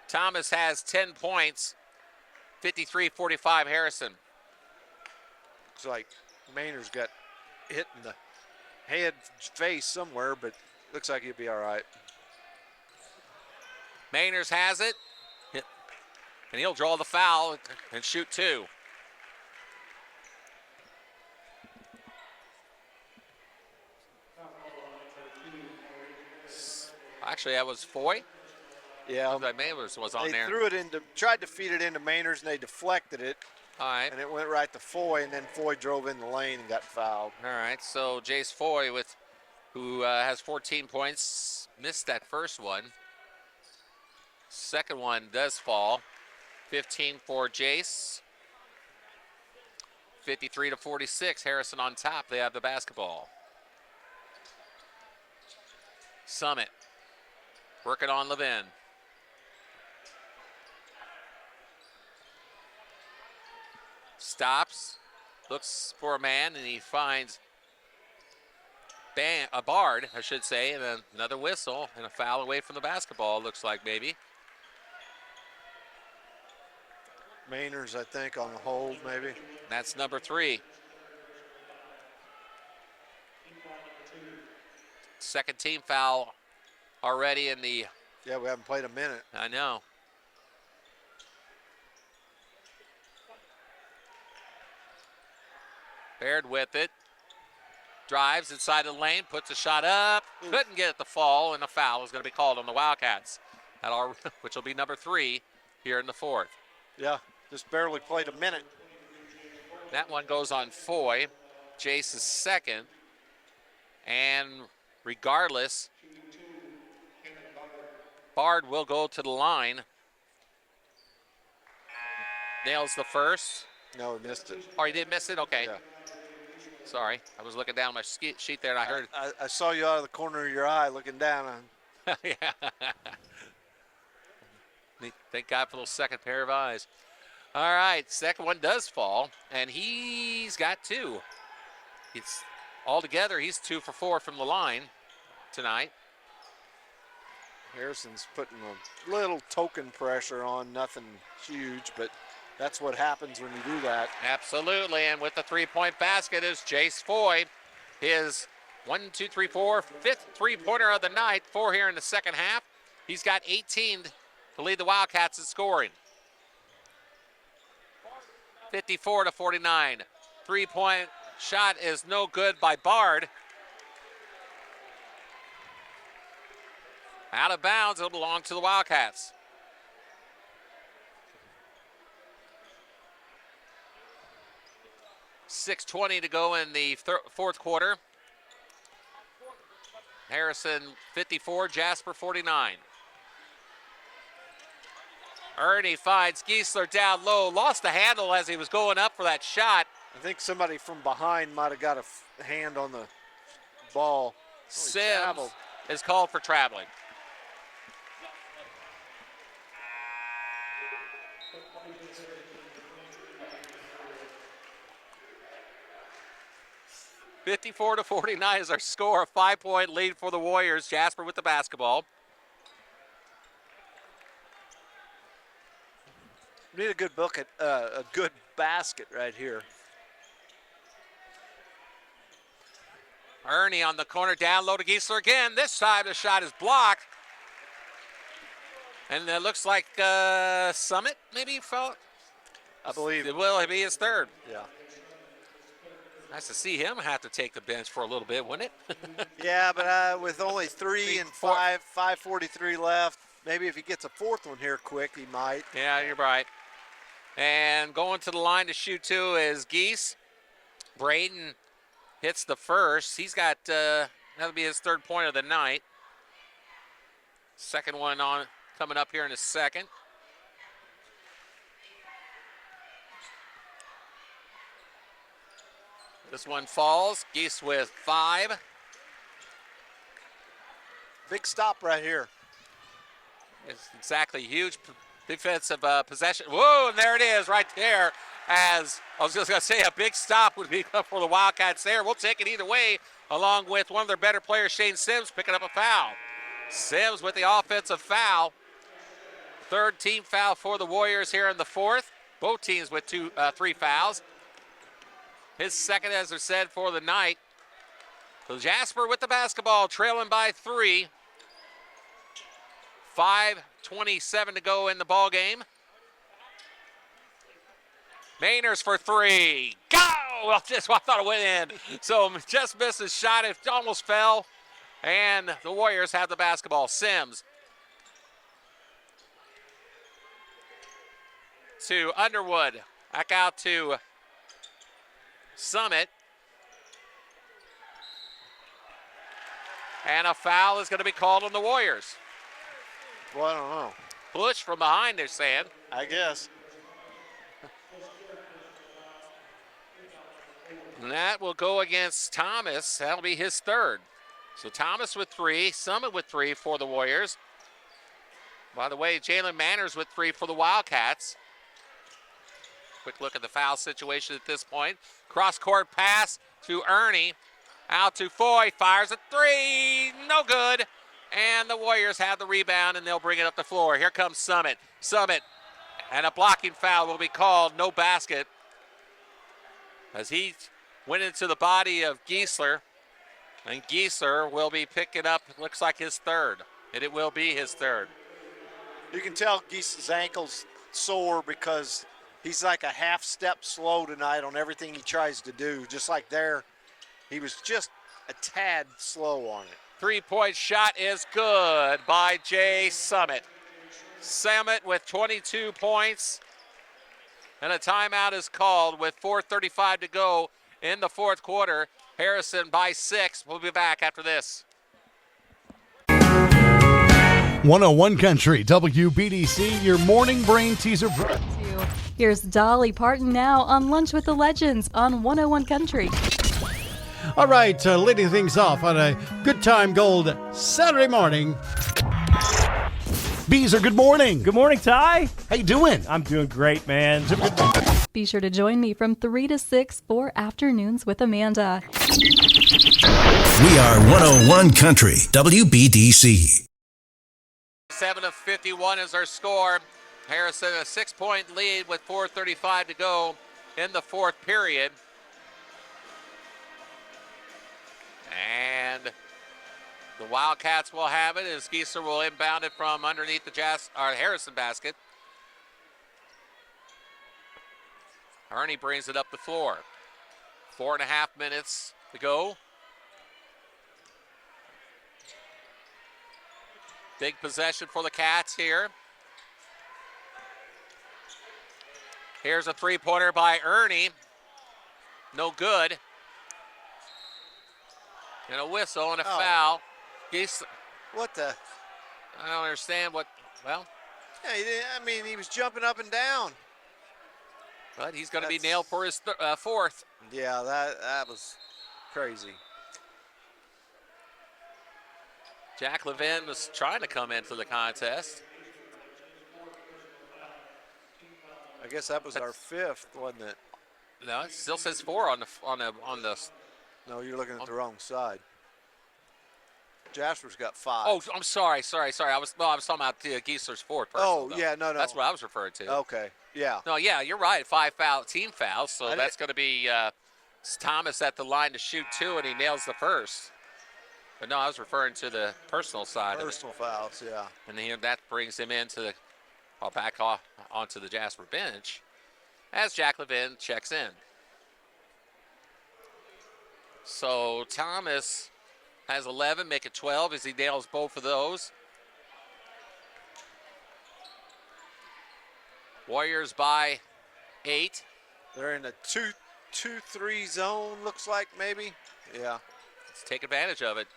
Thomas has 10 points, 53-45 Harrison. Looks like Maynard's got hit in the head, face somewhere, but looks like he'll be all right. Maynard has it, and he'll draw the foul and shoot two. Actually, that was Foy. Yeah. Maynard was on there. They threw it tried to feed it into Maynard's, and they deflected it. All right. And it went right to Foy, and then Foy drove in the lane and got fouled. All right, so Jace Foy, who has 14 points, missed that first one. Second one does fall. 15 for Jace. 53-46, Harrison on top. They have the basketball. Summit working on Levin. Stops, looks for a man, and he finds a Bard, I should say, and then another whistle and a foul away from the basketball, looks like maybe. Maynard's, I think, on the hold, maybe. That's number 3. Second team foul already in the... Yeah, we haven't played a minute. I know. Baird with it. Drives inside the lane, puts a shot up. Couldn't get it to fall, and a foul is going to be called on the Wildcats, which will be number 3 here in the fourth. Yeah, just barely played a minute. That one goes on Foy. Jace is second. And regardless, Bard will go to the line. Nails the first. No, he missed it. Oh, he did miss it? Okay. Yeah. Sorry, I was looking down my sheet there and I heard. I saw you out of the corner of your eye looking down on. Yeah. Thank God for those second pair of eyes. All right, second one does fall, and he's got 2. It's altogether, he's 2 for 4 from the line tonight. Harrison's putting a little token pressure on, nothing huge, but that's what happens when you do that. Absolutely, and with the 3-point basket is Jace Foy. His 5th three-pointer of the night, 4 here in the second half. He's got 18 to lead the Wildcats in scoring. 54-49. 3-point shot is no good by Bard. Out of bounds, it'll belong to the Wildcats. .620 to go in the fourth quarter. Harrison 54, Jasper 49. Ernie finds Giesler down low, lost the handle as he was going up for that shot. I think somebody from behind might have got a hand on the ball. Sims traveled. is called for traveling. (54-49) is our score. A 5-point lead for the Warriors. Jasper with the basketball. We need a good bucket, a good basket right here. Ernie on the corner, down low to Giesler again. This time the shot is blocked. And it looks like Summit maybe fell. I believe. It will be his third. Yeah. Nice to see him have to take the bench for a little bit, wouldn't it? Yeah, but with only 3 and 5:43 left, maybe if he gets a fourth one here quick, he might. Yeah, you're right. And going to the line to shoot two is Geese. Braden hits the first. He's got, that'll be his third point of the night. Second one on coming up here in a second. This one falls. Geese with 5. Big stop right here. It's exactly huge defensive possession. Whoa, and there it is right there. As I was just going to say, a big stop would be for the Wildcats there. We'll take it either way, along with one of their better players, Shane Sims, picking up a foul. Sims with the offensive foul. Third team foul for the Warriors here in the fourth. Both teams with 3 fouls. His second, as I said, for the night. So Jasper with the basketball, trailing by 3. 5:27 to go in the ball game. Mainers for 3. Go! Well, just I thought it went in. So just missed his shot. It almost fell. And the Warriors have the basketball. Sims to Underwood. Back out to Summit. And a foul is going to be called on the Warriors. Well, I don't know. Push from behind, they're saying. I guess. And that will go against Thomas. That'll be his third. So Thomas with 3, Summit with 3 for the Warriors. By the way, Jalen Manners with 3 for the Wildcats. Quick look at the foul situation at this point. Cross-court pass to Ernie. Out to Foy, fires a 3, no good. And the Warriors have the rebound, and they'll bring it up the floor. Here comes Summit. Summit, and a blocking foul will be called, no basket. As he went into the body of Giesler. And Giesler will be picking up, looks like his third. And it will be his third. You can tell Geese's ankle's sore because he's like a half step slow tonight on everything he tries to do. Just like there, he was just a tad slow on it. 3-point shot is good by Jay Summit. Summit with 22 points. And a timeout is called with 4:35 to go in the fourth quarter. Harrison by 6. We'll be back after this. 101 Country, WBDC, your morning brain teaser. Here's Dolly Parton now on Lunch with the Legends on 101 Country. All right, leading things off on a good time gold Saturday morning. Beezer, good morning. Good morning, Ty. How you doing? I'm doing great, man. Be sure to join me from 3 to 6 for Afternoons with Amanda. We are 101 Country, WBDC. 7-51 is our score. Harrison a 6-point lead with 4:35 to go in the fourth period. And the Wildcats will have it as Giesler will inbound it from underneath the Harrison basket. Ernie brings it up the floor. 4.5 minutes to go. Big possession for the Cats here. Here's a 3-pointer by Ernie. No good. And a whistle and a foul. Giesler. What the? I don't understand what, well. Yeah, he didn't, I mean, he was jumping up and down. But he's going to be nailed for his fourth. Yeah, that was crazy. Jack Levin was trying to come into the contest. I guess that was our fifth, wasn't it? No, it still says 4 on the. No, you're looking at the wrong side. Jasper's got 5. Oh, I'm sorry. I was talking about Giesler's 4th. Oh, though. yeah, no. That's what I was referring to. Okay, yeah. No, yeah, you're right. 5 team fouls, so that's going to be Thomas at the line to shoot 2, and he nails the first. But no, I was referring to the personal side. Personal fouls, yeah. And then that brings him into back onto the Jasper bench as Jack Levin checks in. So Thomas has 11, make it 12 as he nails both of those. Warriors by 8. They're in a 2-3 zone, looks like, maybe. Yeah. Let's take advantage of it.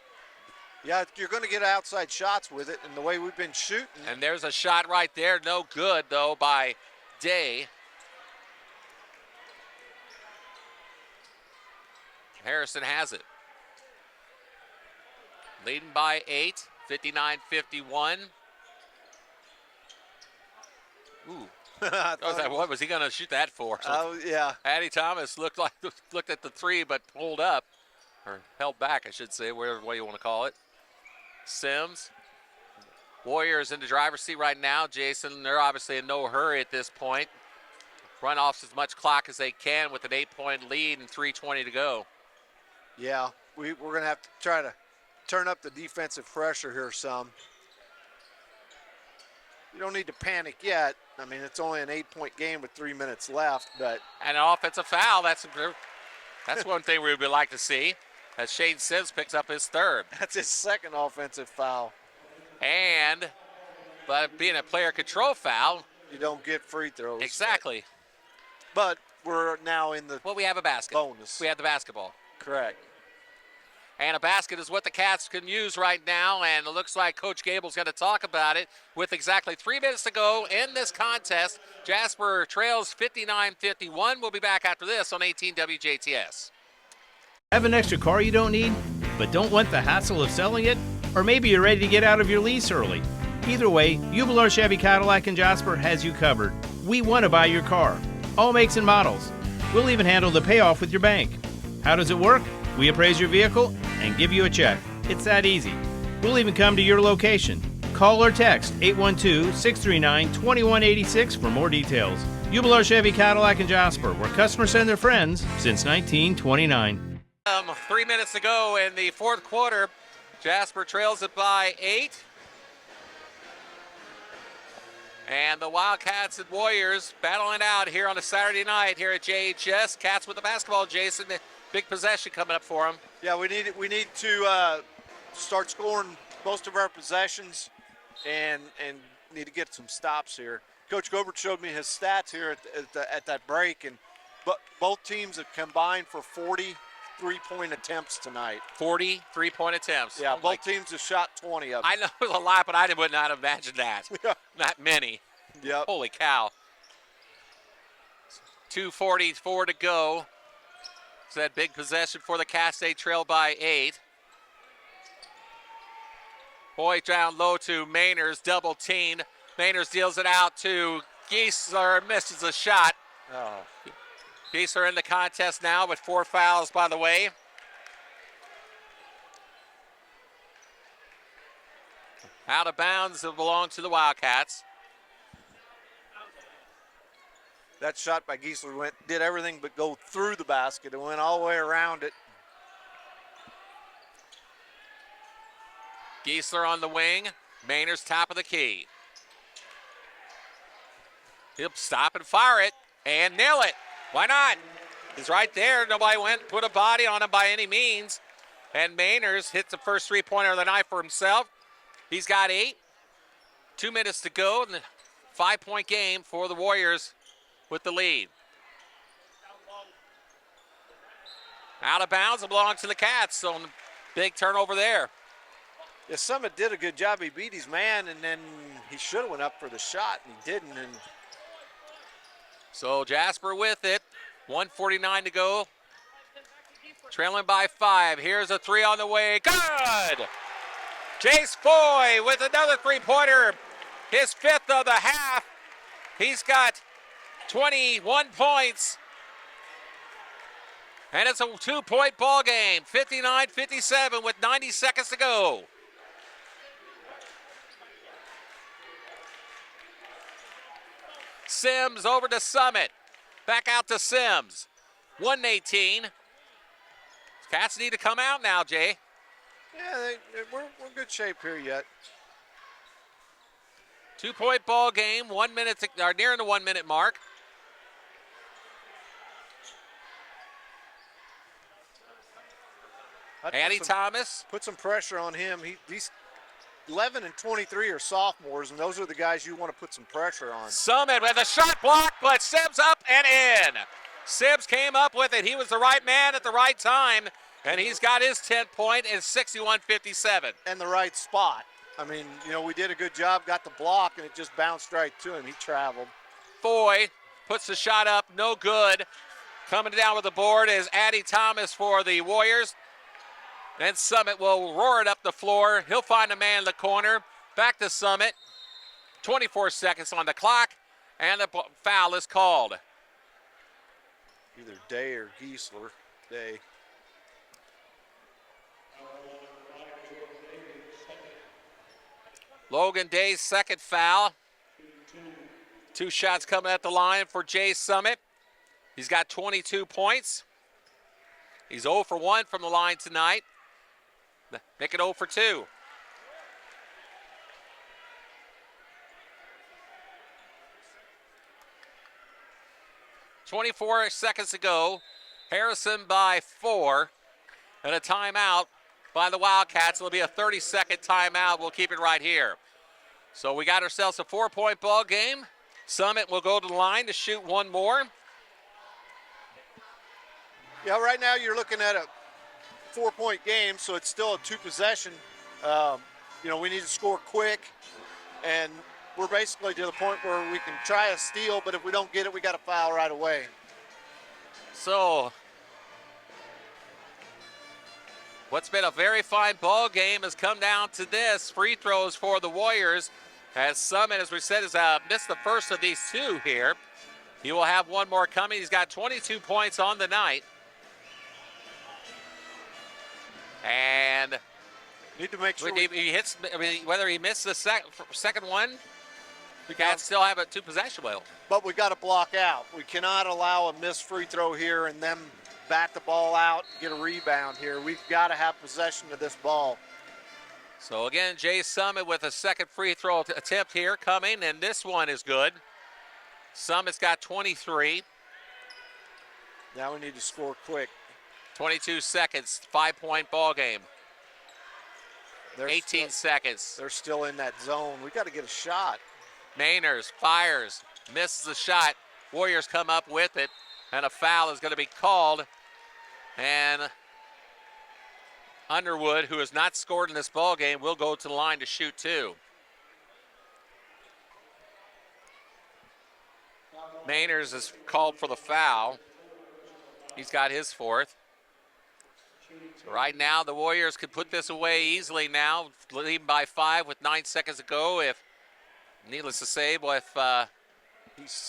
Yeah, you're going to get outside shots with it, and the way we've been shooting. And there's a shot right there. No good, though, by Day. Harrison has it. Leading by 8, 59-51. Ooh. What was he going to shoot that for? Oh, yeah. Addy Thomas looked at the 3, but pulled up, or held back, I should say, whatever way you want to call it. Sims. Warriors in the driver's seat right now. Jason, they're obviously in no hurry at this point. Run off as much clock as they can with an 8-point lead and 3:20 to go. Yeah, we're going to have to try to turn up the defensive pressure here some. You don't need to panic yet. I mean, it's only an 8-point game with 3 minutes left, but. And an offensive foul. That's one thing we would like to see, as Shane Sims picks up his 3rd. That's his 2nd offensive foul. And, but being a player control foul. You don't get free throws. Exactly. But we're now in the we have a basket. Bonus. We have the basketball. Correct. And a basket is what the Cats can use right now, and it looks like Coach Gable's going to talk about it with exactly 3 minutes to go in this contest. Jasper trails 59-51. We'll be back after this on 18 WJTS. Have an extra car you don't need, but don't want the hassle of selling it? Or maybe you're ready to get out of your lease early. Either way, Ubler Chevy Cadillac in Jasper has you covered. We want to buy your car. All makes and models. We'll even handle the payoff with your bank. How does it work? We appraise your vehicle and give you a check. It's that easy. We'll even come to your location. Call or text 812-639-2186 for more details. Ubler Chevy Cadillac in Jasper, where customers send their friends since 1929. 3 minutes to go in the 4th quarter. Jasper trails it by 8. And the Wildcats and Warriors battling out here on a Saturday night here at JHS. Cats with the basketball, Jason. Big possession coming up for them. Yeah, we need to start scoring most of our possessions and need to get some stops here. Coach Gobert showed me his stats here at that break, and both teams have combined for 40 3-point attempts tonight. 40 3-point attempps. Yeah, both teams have shot 20 of them. I know it was a lot, but I would not have imagined that. Not many. Yep. Holy cow. 2:44 to go. So that big possession for the Cats. They trail by 8. Hoyt down low to Mainers, double teamed. Mainers deals it out to Giesler, misses a shot. Oh. Giesler in the contest now with 4 fouls, by the way. Out of bounds, it belongs to the Wildcats. That shot by Giesler did everything but go through the basket. It went all the way around it. Giesler on the wing. Mainers top of the key. He'll stop and fire it and nail it. Why not? He's right there. Nobody went put a body on him by any means. And Mainers hits the first 3-pointer of the night for himself. He's got 8. 2 minutes to go in the 5-point game for the Warriors with the lead. Out of bounds, it belongs to the Cats. So big turnover there. Yeah, Summit did a good job. He beat his man, and then he should have went up for the shot, and he didn't. And so Jasper with it. 1:49 to go. Trailing by 5. Here's a 3 on the way. Good! Jace Foy with another three-pointer, his fifth of the half. He's got 21 points. And it's a 2-point ball game, 59-57 with 90 seconds to go. Sims over to Summit. Back out to Sims. 118. Cats need to come out now, Jay. Yeah, we're in good shape here yet. 2-point ball game, 1 minute, nearing the 1 minute mark. Andy Thomas. Put some pressure on him. He's 11 and 23 are sophomores, and those are the guys you want to put some pressure on. Summit with a shot block, but Sims up and in. Sims came up with it. He was the right man at the right time, and he's got his 10-point and 61-57. And the right spot. I mean, we did a good job, got the block, and it just bounced right to him. He traveled. Foy puts the shot up, no good. Coming down with the board is Addie Thomas for the Warriors. Then Summit will roar it up the floor. He'll find a man in the corner. Back to Summit. 24 seconds on the clock, and the foul is called. Either Day or Giesler. Day. Logan Day's second foul. 2 shots coming at the line for Jay Summit. He's got 22 points. He's 0 for 1 from the line tonight. Make it 0 for 2. .24 seconds to go. Harrison by 4. And a timeout by the Wildcats. It'll be a 30-second timeout. We'll keep it right here. So we got ourselves a 4-point ball game. Summit will go to the line to shoot one more. Yeah, right now you're looking at a 4-point game, so it's still a 2-possession. We need to score quick, and we're basically to the point where we can try a steal, but if we don't get it, we got to foul right away. So, what's been a very fine ball game has come down to this. Free throws for the Warriors, as Summit, as we said, has missed the first of these 2 here. He will have one more coming. He's got 22 points on the night. And need to make sure he hits. Whether he missed the second one, we can still have a 2-possession wheel. But we got to block out. We cannot allow a missed free throw here and them bat the ball out and get a rebound here. We've got to have possession of this ball. So again, Jay Summit with a second free throw attempt here coming, and this one is good. Summit's got 23. Now we need to score quick. 22 seconds, 5-point ball game. 18 seconds. They're still in that zone. We got to get a shot. Mainers fires, misses the shot. Warriors come up with it, and a foul is going to be called. And Underwood, who has not scored in this ball game, will go to the line to shoot 2. Mainers is called for the foul. He's got his 4th. So right now, the Warriors could put this away easily now, leading by 5 with 9 seconds to go. If, needless to say, if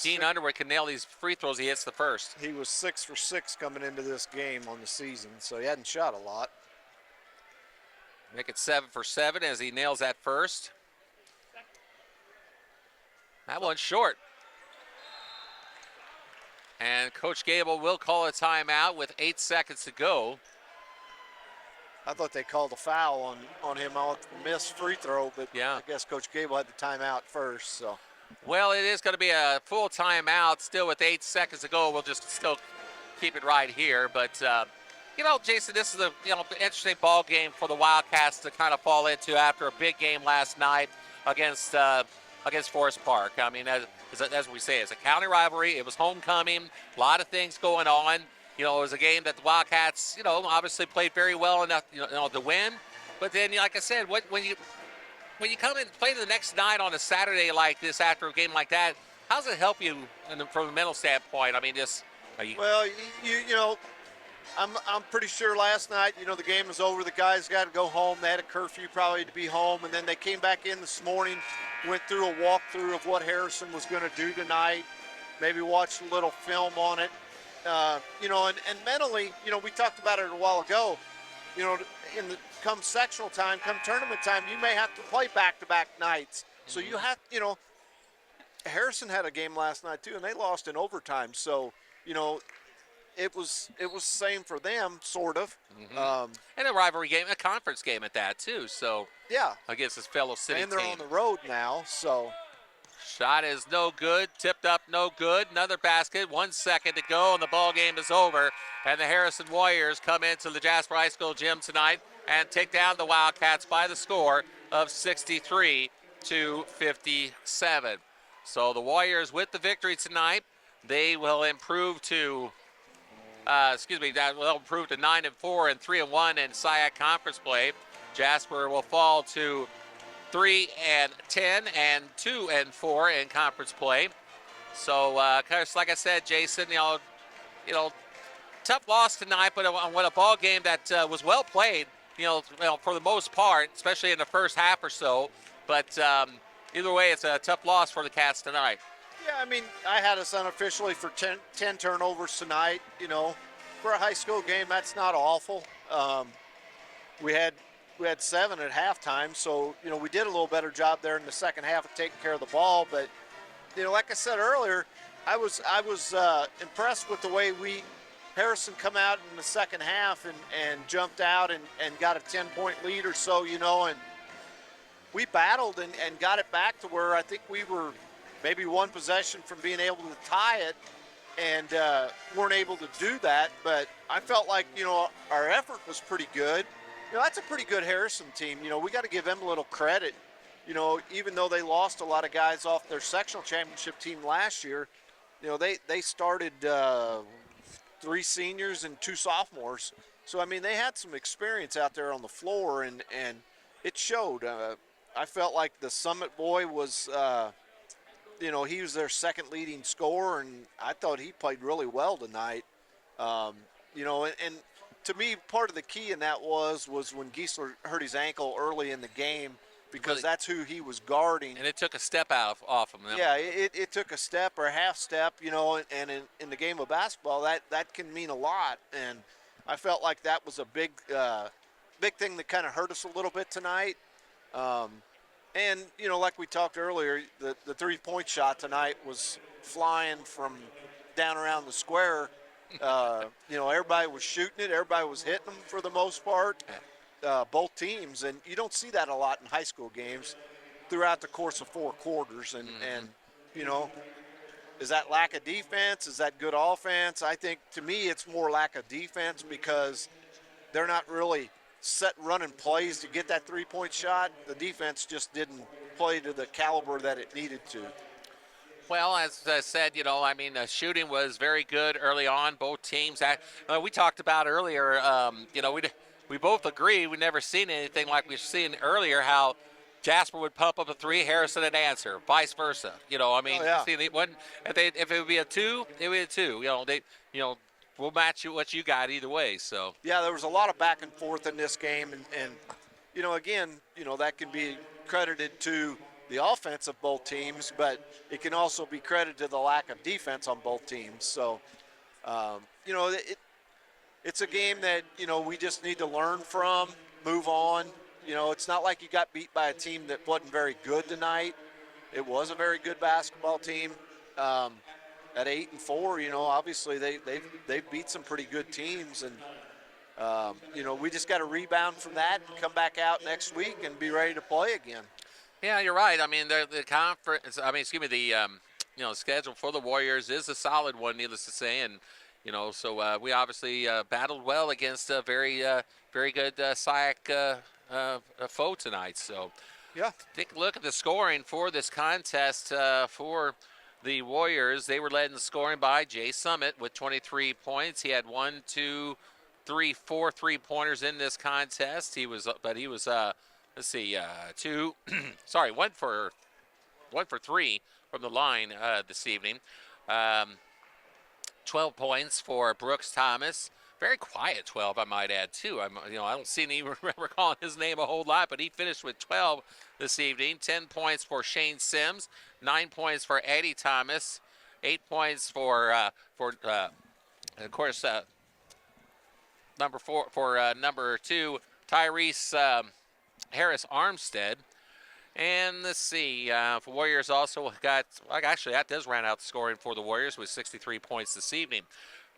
Dean Underwood can nail these free throws, he hits the first. He was 6 for 6 coming into this game on the season, so he hadn't shot a lot. Make it 7 for 7 as he nails that first. That one's short. And Coach Gable will call a timeout with 8 seconds to go. I thought they called a foul on him on the missed free throw, but yeah. I guess Coach Gable had the timeout first. So, well, it is going to be a full timeout still with 8 seconds to go. We'll just still keep it right here. But, Jason, this is an interesting ball game for the Wildcats to kind of fall into after a big game last night against Forest Park. I mean, as we say, it's a county rivalry. It was homecoming. A lot of things going on. It was a game that the Wildcats, obviously played very well enough, to win. But then, like I said, when you come and play the next night on a Saturday like this after a game like that, how does it help you from a mental standpoint? I mean, Well, I'm pretty sure last night, the game was over. The guys got to go home. They had a curfew probably to be home, and then they came back in this morning, went through a walkthrough of what Harrison was going to do tonight, maybe watched a little film on it, and mentally, we talked about it a while ago, come sectional time, come tournament time, you may have to play back-to-back nights. So you have, Harrison had a game last night too, and they lost in overtime. So, it was the same for them, sort of. And a rivalry game, a conference game at that too. So yeah, against his fellow city and they're team. on the road now. So shot is no good, tipped up, no good. Another basket. 1 second to go, and the ball game is over. And the Harrison Warriors come into the Jasper High School gym tonight and take down the Wildcats by the score of 63-57. So the Warriors with the victory tonight, they will improve to. That will improve to 9-4 and 3-1 in SIAC conference play. Jasper will fall to 3-10 and 2-4 in conference play. So, like I said, Jason, tough loss tonight, but what a ball game that was well played. For the most part, especially in the first half or so. But either way, it's a tough loss for the Cats tonight. Yeah, I had us unofficially for 10 turnovers tonight. For a high school game, that's not awful. We had 7 at halftime, so we did a little better job there in the second half of taking care of the ball. But like I said earlier, I was impressed with the way Harrison come out in the second half and jumped out and got a 10-point lead or so. And we battled and got it back to where I think we were maybe one possession from being able to tie it, and weren't able to do that. But I felt like, our effort was pretty good. That's a pretty good Harrison team. We got to give them a little credit. Even though they lost a lot of guys off their sectional championship team last year, they started 3 seniors and 2 sophomores. So, they had some experience out there on the floor, and it showed. I felt like the Summit boy was he was their second leading scorer, and I thought he played really well tonight. And to me, part of the key in that was when Giesler hurt his ankle early in the game, because that's who he was guarding. And it took a step off him. Yeah, it took a step or a half step, and in the game of basketball, that can mean a lot. And I felt like that was a big thing that kind of hurt us a little bit tonight. And, like we talked earlier, the 3-point shot tonight was flying from down around the square. Everybody was shooting it. Everybody was hitting them for the most part, both teams. And you don't see that a lot in high school games throughout the course of 4 quarters. And is that lack of defense? Is that good offense? I think, to me, it's more lack of defense, because they're not really set running plays to get that 3-point shot. The defense just didn't play to the caliber that it needed to. Well, as I said, the shooting was very good early on. Both teams. We talked about earlier, we both agree we never seen anything like we've seen earlier, how Jasper would pump up a 3, Harrison would answer, vice versa. If it would be a 2, it would be a 2. We'll match you what you got either way. So yeah, there was a lot of back and forth in this game, and again, that can be credited to the offense of both teams, but it can also be credited to the lack of defense on both teams. So, it's a game that we just need to learn from, move on. It's not like you got beat by a team that wasn't very good tonight. It was a very good basketball team. At 8-4, obviously they've beat some pretty good teams, and we just got to rebound from that and come back out next week and be ready to play again. Yeah, you're right. The conference. The schedule for the Warriors is a solid one, needless to say, and so we obviously battled well against a very good SIAC foe tonight. So yeah, take a look at the scoring for this contest for the Warriors. They were led in scoring by Jay Summit with 23 points. He had 4 3-pointers in this contest. He was 1 for 3 from the line this evening. 12 points for Brooks Thomas, Very quiet 12, I might add, too. I don't remember calling his name a whole lot, but he finished with 12 this evening. 10 points for Shane Sims, 9 points for Eddie Thomas, 8 points for of course, number 2, Tyrese Harris Armstead. And let's see, for Warriors also got, actually that does round out the scoring for the Warriors with 63 points this evening.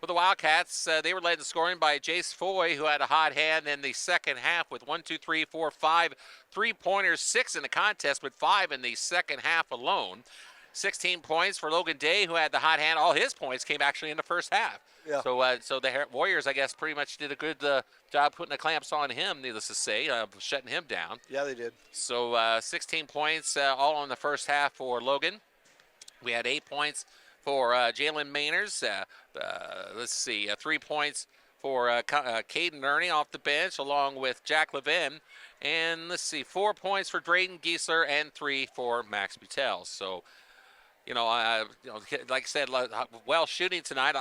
For the Wildcats, they were led in scoring by Jace Foy, who had a hot hand in the second half with 1, 2, 3, 4, 5 3-pointers, 6 in the contest, but 5 in the second half alone. 16 points for Logan Day, who had the hot hand. All his points came actually in the first half. Yeah. So the Warriors, I guess, pretty much did a good job putting the clamps on him, needless to say, shutting him down. Yeah, they did. So 16 points all in the first half for Logan. We had 8 points for Jalen Mainers. Let's see, 3 points for Caden Ernie off the bench, along with Jack Levin. And let's see, 4 points for Drayden Giesler and 3 for Max Butel. So, like I said, well shooting tonight.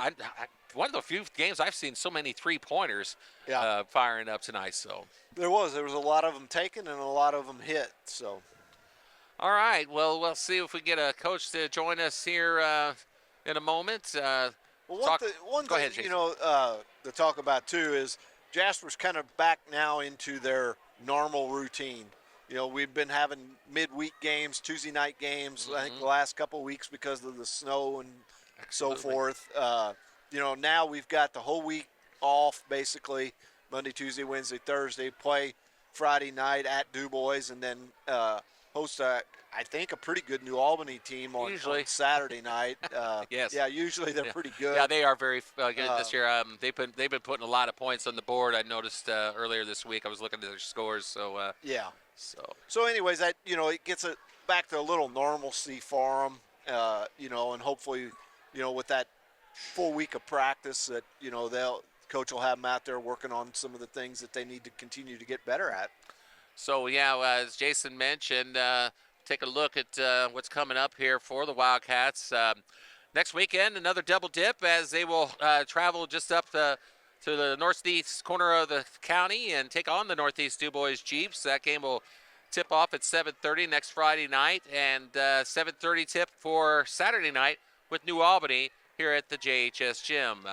One of the few games I've seen so many 3-pointers firing up tonight. So there was a lot of them taken and a lot of them hit. So, all right, well, we'll see if we get a coach to join us here in a moment. One thing to talk about too is Jasper's kind of back now into their normal routine. We've been having midweek games, Tuesday night games, I think the last couple of weeks because of the snow and so forth. Now we've got the whole week off, basically, Monday, Tuesday, Wednesday, Thursday, play Friday night at Du Bois, and then host, I think, a pretty good New Albany team on Saturday night. Yes. Yeah, usually they're pretty good. Yeah, they are very good this year. They've been putting a lot of points on the board. I noticed earlier this week. I was looking at their scores. So So anyways, that it gets it back to a little normalcy for them. And hopefully, with that full week of practice, that coach will have them out there working on some of the things that they need to continue to get better at. So as Jason mentioned, take a look at what's coming up here for the Wildcats. Next weekend, another double dip as they will travel just up to the northeast corner of the county and take on the Northeast Du Bois Jeeps. That game will tip off at 7:30 next Friday night, and 7:30 tip for Saturday night with New Albany here at the JHS gym.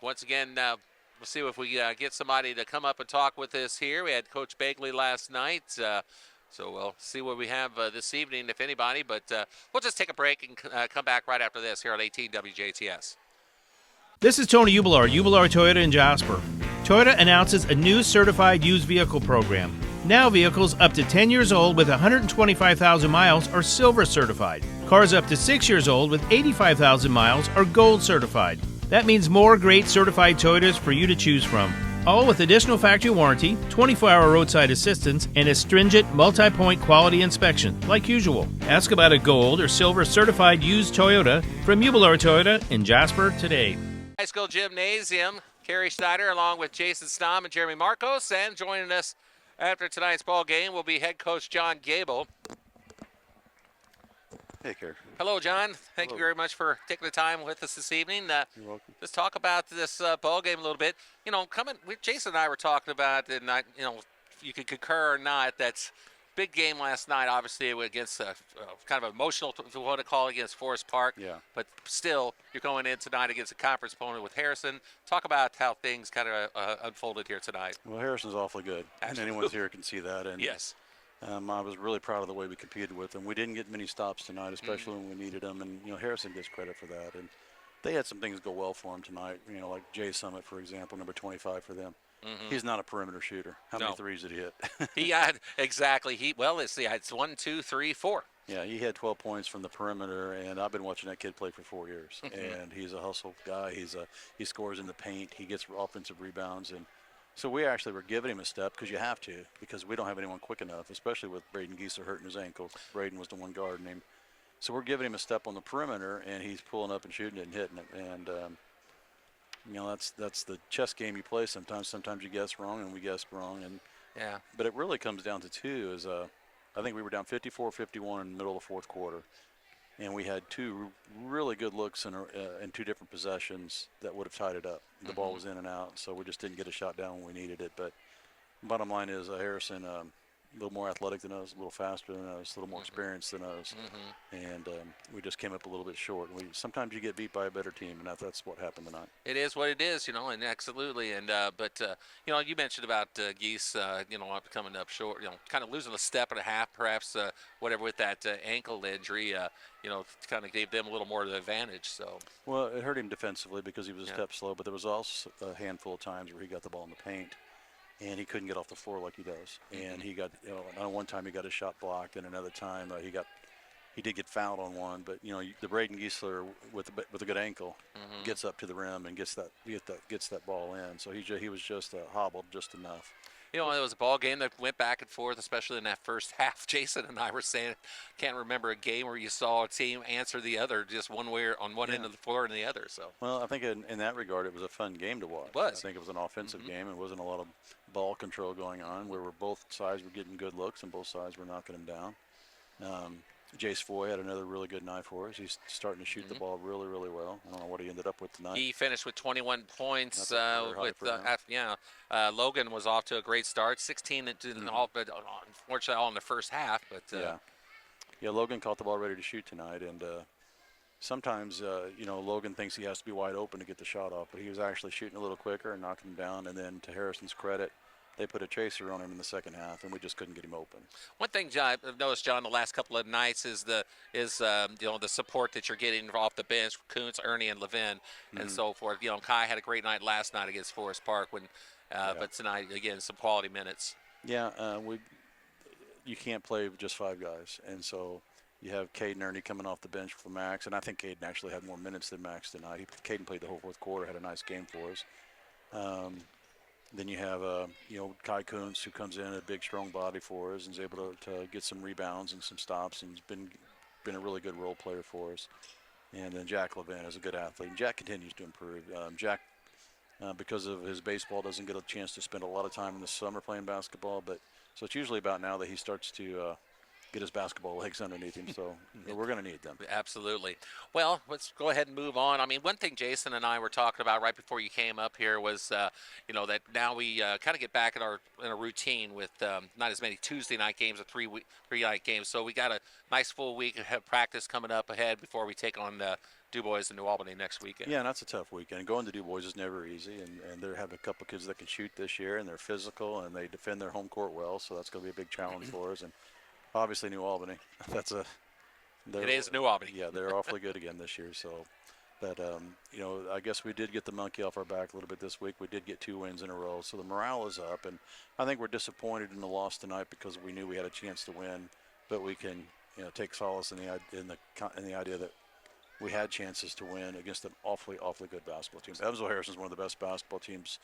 Once again, we'll see if we get somebody to come up and talk with us here. We had Coach Bagley last night. So we'll see what we have this evening, if anybody. But we'll just take a break and come back right after this here on 18 WJTS. This is Tony Ublar, Ublar Toyota in Jasper. Toyota announces a new certified used vehicle program. Now vehicles up to 10 years old with 125,000 miles are silver certified. Cars up to 6 years old with 85,000 miles are gold certified. That means more great certified Toyotas for you to choose from. All with additional factory warranty, 24-hour roadside assistance, and a stringent multi-point quality inspection, like usual. Ask about a gold or silver certified used Toyota from Ublar Toyota in Jasper today. High school gymnasium, Carey Schneider along with Jason Stamm and Jeremy Marcos, and joining us after tonight's ball game will be head coach John Gable. Hey, Carey. Hello, John. Thank you very much for taking the time with us this evening. You're welcome. Let's talk about this ball game a little bit. Jason and I were talking about, and if you could concur or not, that's big game last night, obviously, against kind of emotional, if you want to call it, against Forest Park. Yeah. But still, you're going in tonight against a conference opponent with Harrison. Talk about how things kind of unfolded here tonight. Well, Harrison's awfully good. Absolutely. Anyone's here can see that. And yes. I was really proud of the way we competed with them. We didn't get many stops tonight, especially when we needed them. And, Harrison gets credit for that. And they had some things go well for him tonight, like Jay Summit, for example, number 25 for them. Mm-hmm. He's not a perimeter shooter. How many threes did he hit? He had, exactly. Let's see, it's 1, 2, 3, 4. Yeah, he had 12 points from the perimeter, and I've been watching that kid play for 4 years. And he's a hustle guy. He scores in the paint. He gets offensive rebounds. And so we actually were giving him a step because we don't have anyone quick enough, especially with Braden Giesler hurting his ankle. Braden was the one guarding him. So we're giving him a step on the perimeter, and he's pulling up and shooting it and hitting it. And, that's the chess game you play sometimes. Sometimes you guess wrong, and we guessed wrong. And yeah. But it really comes down to two. I think we were down 54-51 in the middle of the fourth quarter. and we had two really good looks in two different possessions that would have tied it up. The ball was in and out, so we just didn't get a shot down when we needed it. But bottom line is Harrison, a little more athletic than us, a little faster than us, a little more experienced than us, and we just came up a little bit short. Sometimes you get beat by a better team, and that's what happened tonight. It is what it is, and absolutely. And but you mentioned about Geese, coming up short, kind of losing a step and a half, perhaps, whatever with that ankle injury, kind of gave them a little more of the advantage. So. Well, it hurt him defensively because he was a step slow, but there was also a handful of times where he got the ball in the paint, and he couldn't get off the floor like he does. And he got, on one time he got his shot blocked, and another time he did get fouled on one. But the Braden Giesler with a good ankle gets up to the rim and gets that ball in. So he was just hobbled just enough. It was a ball game that went back and forth, especially in that first half. Jason and I were saying, can't remember a game where you saw a team answer the other just one way on one end of the floor and the other. So. Well, I think in that regard, it was a fun game to watch. It was. I think it was an offensive game. It wasn't a lot of ball control going on, where both sides were getting good looks and both sides were knocking them down. Jace Foy had another really good night for us. He's starting to shoot the ball really, really well. I don't know what he ended up with tonight. He finished with 21 points. Logan was off to a great start, 16 but unfortunately all in the first half. But Logan caught the ball ready to shoot tonight, and sometimes Logan thinks he has to be wide open to get the shot off, but he was actually shooting a little quicker and knocking him down. And then to Harrison's credit, they put a chaser on him in the second half, and we just couldn't get him open. One thing I've noticed, John, the last couple of nights is the support that you're getting off the bench, Kuntz, Ernie, and Levin, and so forth. Kai had a great night last night against Forest Park, but tonight again some quality minutes. Yeah, you can't play with just five guys, and so you have Caden Ernie coming off the bench for Max, and I think Caden actually had more minutes than Max tonight. Caden played the whole fourth quarter, had a nice game for us. Then you have, Kai Kuntz, who comes in a big, strong body for us and is able to get some rebounds and some stops, and has been a really good role player for us. And then Jack Levin is a good athlete. And Jack continues to improve. Jack, because of his baseball, doesn't get a chance to spend a lot of time in the summer playing basketball, so it's usually about now that he starts to get his basketball legs underneath him, so we're going to need them. Absolutely. Well, let's go ahead and move on. I mean, one thing Jason and I were talking about right before you came up here was, that now we kind of get back in a routine with not as many Tuesday night games or three night games. So we got a nice full week of practice coming up ahead before we take on Du Bois and New Albany next weekend. Yeah, and that's a tough weekend. Going to Du Bois is never easy, and they have a couple kids that can shoot this year, and they're physical, and they defend their home court well, so that's going to be a big challenge for us. And obviously, New Albany. It is New Albany. Yeah, they're awfully good again this year. So, but I guess we did get the monkey off our back a little bit this week. We did get 2 wins in a row, so the morale is up. And I think we're disappointed in the loss tonight because we knew we had a chance to win, but we can take solace in the idea that we had chances to win against an awfully good basketball team. Evansville Harrison is one of the best basketball teams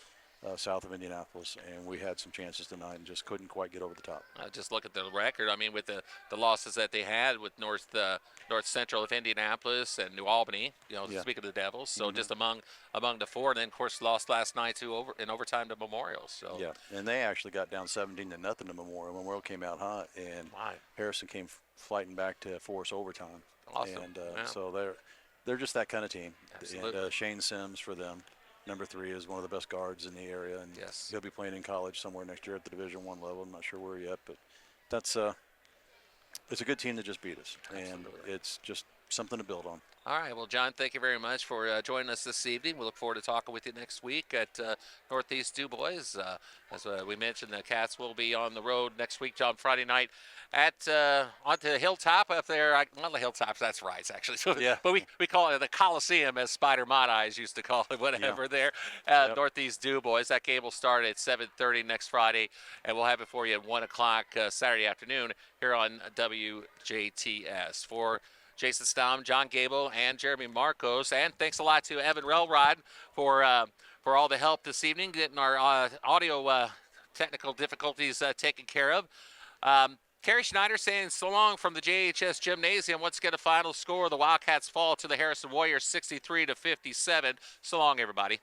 south of Indianapolis, and we had some chances tonight and just couldn't quite get over the top. Just look at the record. I mean, with the losses that they had with North Central of Indianapolis and New Albany, speaking of the Devils, so just among the four, and then of course lost last night in overtime to Memorial. So yeah, and they actually got down 17-0 to Memorial. Memorial came out hot, and Harrison came flighting back to force overtime. Awesome. And so they're just that kind of team. Absolutely. And Shane Sims for them. Number 3 is one of the best guards in the area, and he'll be playing in college somewhere next year at the Division I level. I'm not sure where yet, but that's it's a good team that just beat us, and it's just something to build on. All right. Well, John, thank you very much for joining us this evening. We look forward to talking with you next week at Northeast Du Bois. As we mentioned, the Cats will be on the road next week on Friday night at onto the Hilltop up there. The Hilltops, that's right, actually. So, yeah. But we call it the Coliseum, as Spider Mod Eyes used to call it, whatever, there. Northeast Du Bois. That game will start at 7:30 next Friday, and we'll have it for you at 1 o'clock Saturday afternoon here on WJTS. For Jason Stamm, John Gable, and Jeremy Marcos. And thanks a lot to Evan Relrod for all the help this evening, getting our audio technical difficulties taken care of. Carey Schneider saying so long from the JHS Gymnasium. Let's get a final score. The Wildcats fall to the Harrison Warriors 63-57. So long, everybody.